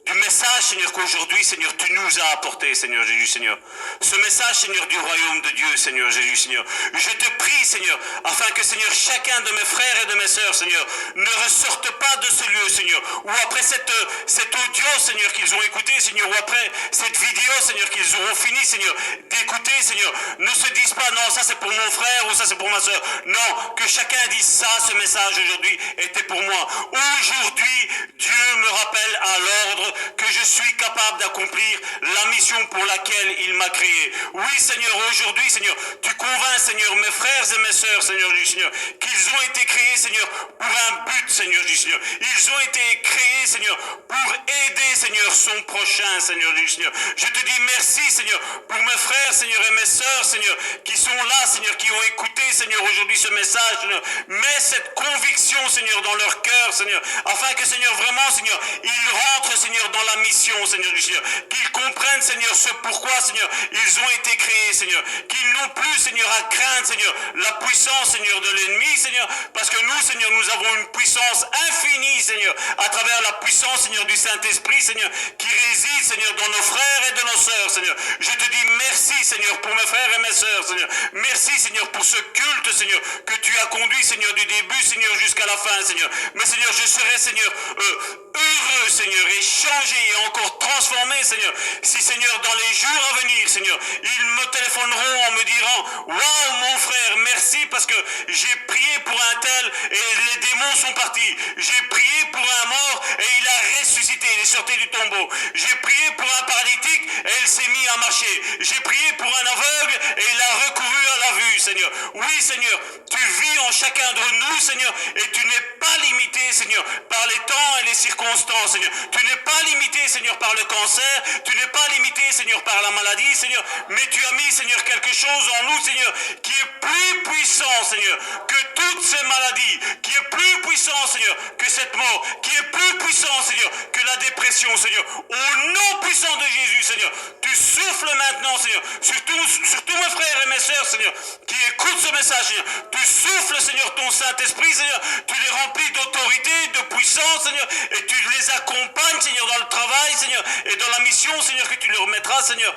du message, Seigneur, qu'aujourd'hui, Seigneur, tu nous as apporté, Seigneur Jésus, Seigneur. Ce message, Seigneur, du royaume de Dieu, Seigneur Jésus, Seigneur. Je te prie, Seigneur, afin que, Seigneur, chacun de mes frères et de mes sœurs, Seigneur, ne ressorte pas de ce lieu, Seigneur, ou après cet audio, Seigneur, qu'ils ont écouté, Seigneur, ou après cette vidéo, Seigneur, qu'ils auront fini, Seigneur, d'écouter, Seigneur, ne se disent pas, non, ça c'est pour mon frère, ou ça c'est pour ma sœur. Non, que chacun dise ça, ce message aujourd'hui était pour moi. Aujourd'hui, Dieu me rappelle à l'ordre que je suis capable d'accomplir la mission pour laquelle il m'a créé. Oui, Seigneur, aujourd'hui, Seigneur, tu convaincs, Seigneur, mes frères et mes sœurs, Seigneur du Seigneur, qu'ils ont été créés, Seigneur, pour un but, Seigneur du Seigneur. Ils ont été créés, Seigneur, pour aider, Seigneur, son prochain, Seigneur du Seigneur. Je te dis merci, Seigneur, pour mes frères, Seigneur, et mes sœurs, Seigneur, qui sont là, Seigneur, qui ont écouté, Seigneur, aujourd'hui ce message, Seigneur. Mets cette conviction, Seigneur, dans leur cœur, Seigneur, afin que, Seigneur, vraiment, Seigneur, ils rentrent, Seigneur, dans la mission, Seigneur du Seigneur, qu'ils comprennent, Seigneur, ce pourquoi, Seigneur, ils ont été créés, Seigneur, qu'ils n'ont plus, Seigneur, à craindre, Seigneur, la puissance, Seigneur, de l'ennemi, Seigneur, parce que nous, Seigneur, nous avons une puissance infinie, Seigneur, à travers la puissance, Seigneur, du Saint-Esprit, Seigneur, qui réside, Seigneur, dans nos frères et de nos sœurs, Seigneur. Je te dis merci, Seigneur, pour mes frères et mes sœurs, Seigneur. Merci, Seigneur, pour ce culte, Seigneur, que tu as conduit, Seigneur, du début, Seigneur, jusqu'à la fin, Seigneur. Mais, Seigneur, je serai, Seigneur, heureux, Seigneur, et changé et encore transformé, Seigneur, si, Seigneur, dans les jours à venir, Seigneur, ils me téléphoneront en me disant, waouh, mon frère, merci parce que j'ai prié pour un tel et les démons sont partis. J'ai prié pour un mort et il a ressuscité, il est sorti du tombeau. J'ai prié pour un paralytique et il s'est mis à marcher. J'ai prié pour un aveugle et il a recouru à la vue, Seigneur. Oui, Seigneur, tu vis en chacun de nous, Seigneur, et tu n'es pas limité, Seigneur, par les temps et les circonstances, Seigneur. Tu n'es pas limité, Seigneur, par le cancer. Tu n'es pas limité, Seigneur, par la maladie, Seigneur. Mais tu as mis, Seigneur, quelque chose en nous, Seigneur, qui est plus puissant, Seigneur, que toutes ces maladies, qui est plus puissant, Seigneur, que cette mort, qui est plus puissant, Seigneur, que la dépression, Seigneur. Au nom puissant de Jésus, Seigneur, tu souffles maintenant, Seigneur, sur tous mes frères et mes sœurs, Seigneur, qui écoutent ce message, Seigneur. Tu souffles, Seigneur, ton Saint-Esprit, Seigneur. Tu les remplis d'autorité, de puissance, Seigneur, et tu les accompagnes, Seigneur, dans le travail, Seigneur, et dans la mission, Seigneur, que tu leur mettras, Seigneur,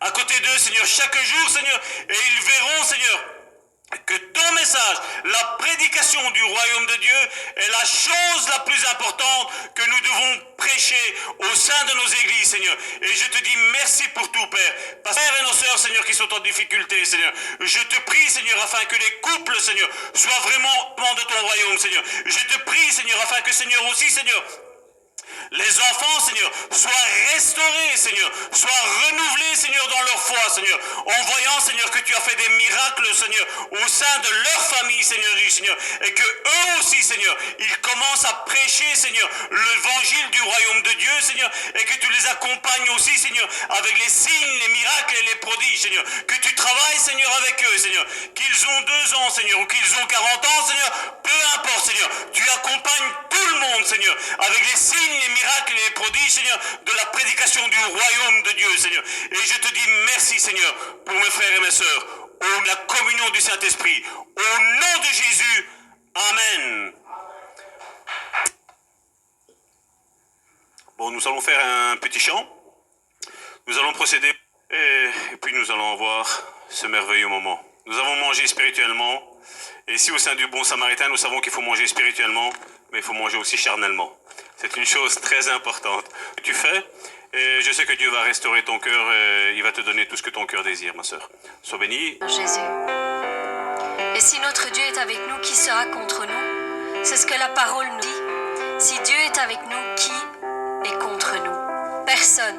à côté d'eux, Seigneur, chaque jour, Seigneur, et ils verront, Seigneur, que ton message, la prédication du royaume de Dieu est la chose la plus importante que nous devons prêcher au sein de nos églises, Seigneur. Et je te dis merci pour tout, Père. Père et nos sœurs, Seigneur, qui sont en difficulté, Seigneur. Je te prie, Seigneur, afin que les couples, Seigneur, soient vraiment de ton royaume, Seigneur. Je te prie, Seigneur, afin que, Seigneur, aussi, Seigneur, les enfants, Seigneur, soient restaurés, Seigneur, soient renouvelés, Seigneur, dans leur foi, Seigneur, en voyant, Seigneur, que tu as fait des miracles, Seigneur, au sein de leur famille, Seigneur, et que eux aussi, Seigneur, ils commencent à prêcher, Seigneur, l'évangile du royaume de Dieu, Seigneur, et que tu les accompagnes aussi, Seigneur, avec les signes, les miracles et les prodiges, Seigneur, que tu travailles, Seigneur, avec eux, Seigneur, qu'ils ont 2 ans, Seigneur, ou qu'ils ont 40 ans, Seigneur, peu importe, Seigneur, tu accompagnes tout le monde, Seigneur, avec les signes, les miracles et les prodiges, Seigneur, de la prédication du royaume de Dieu, Seigneur. Et je te dis merci, Seigneur, pour mes frères et mes sœurs, au la communion du Saint-Esprit. Au nom de Jésus, Amen. Bon, nous allons faire un petit chant. Nous allons procéder et puis nous allons voir ce merveilleux moment. Nous avons mangé spirituellement. Et ici, au sein du Bon Samaritain, nous savons qu'il faut manger spirituellement, mais il faut manger aussi charnellement. C'est une chose très importante que tu fais. Et je sais que Dieu va restaurer ton cœur et il va te donner tout ce que ton cœur désire, ma sœur. Sois bénie. Jésus. Et si notre Dieu est avec nous, qui sera contre nous? C'est ce que la parole nous dit. Si Dieu est avec nous, qui est contre nous? Personne.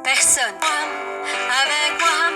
Personne. Avec moi.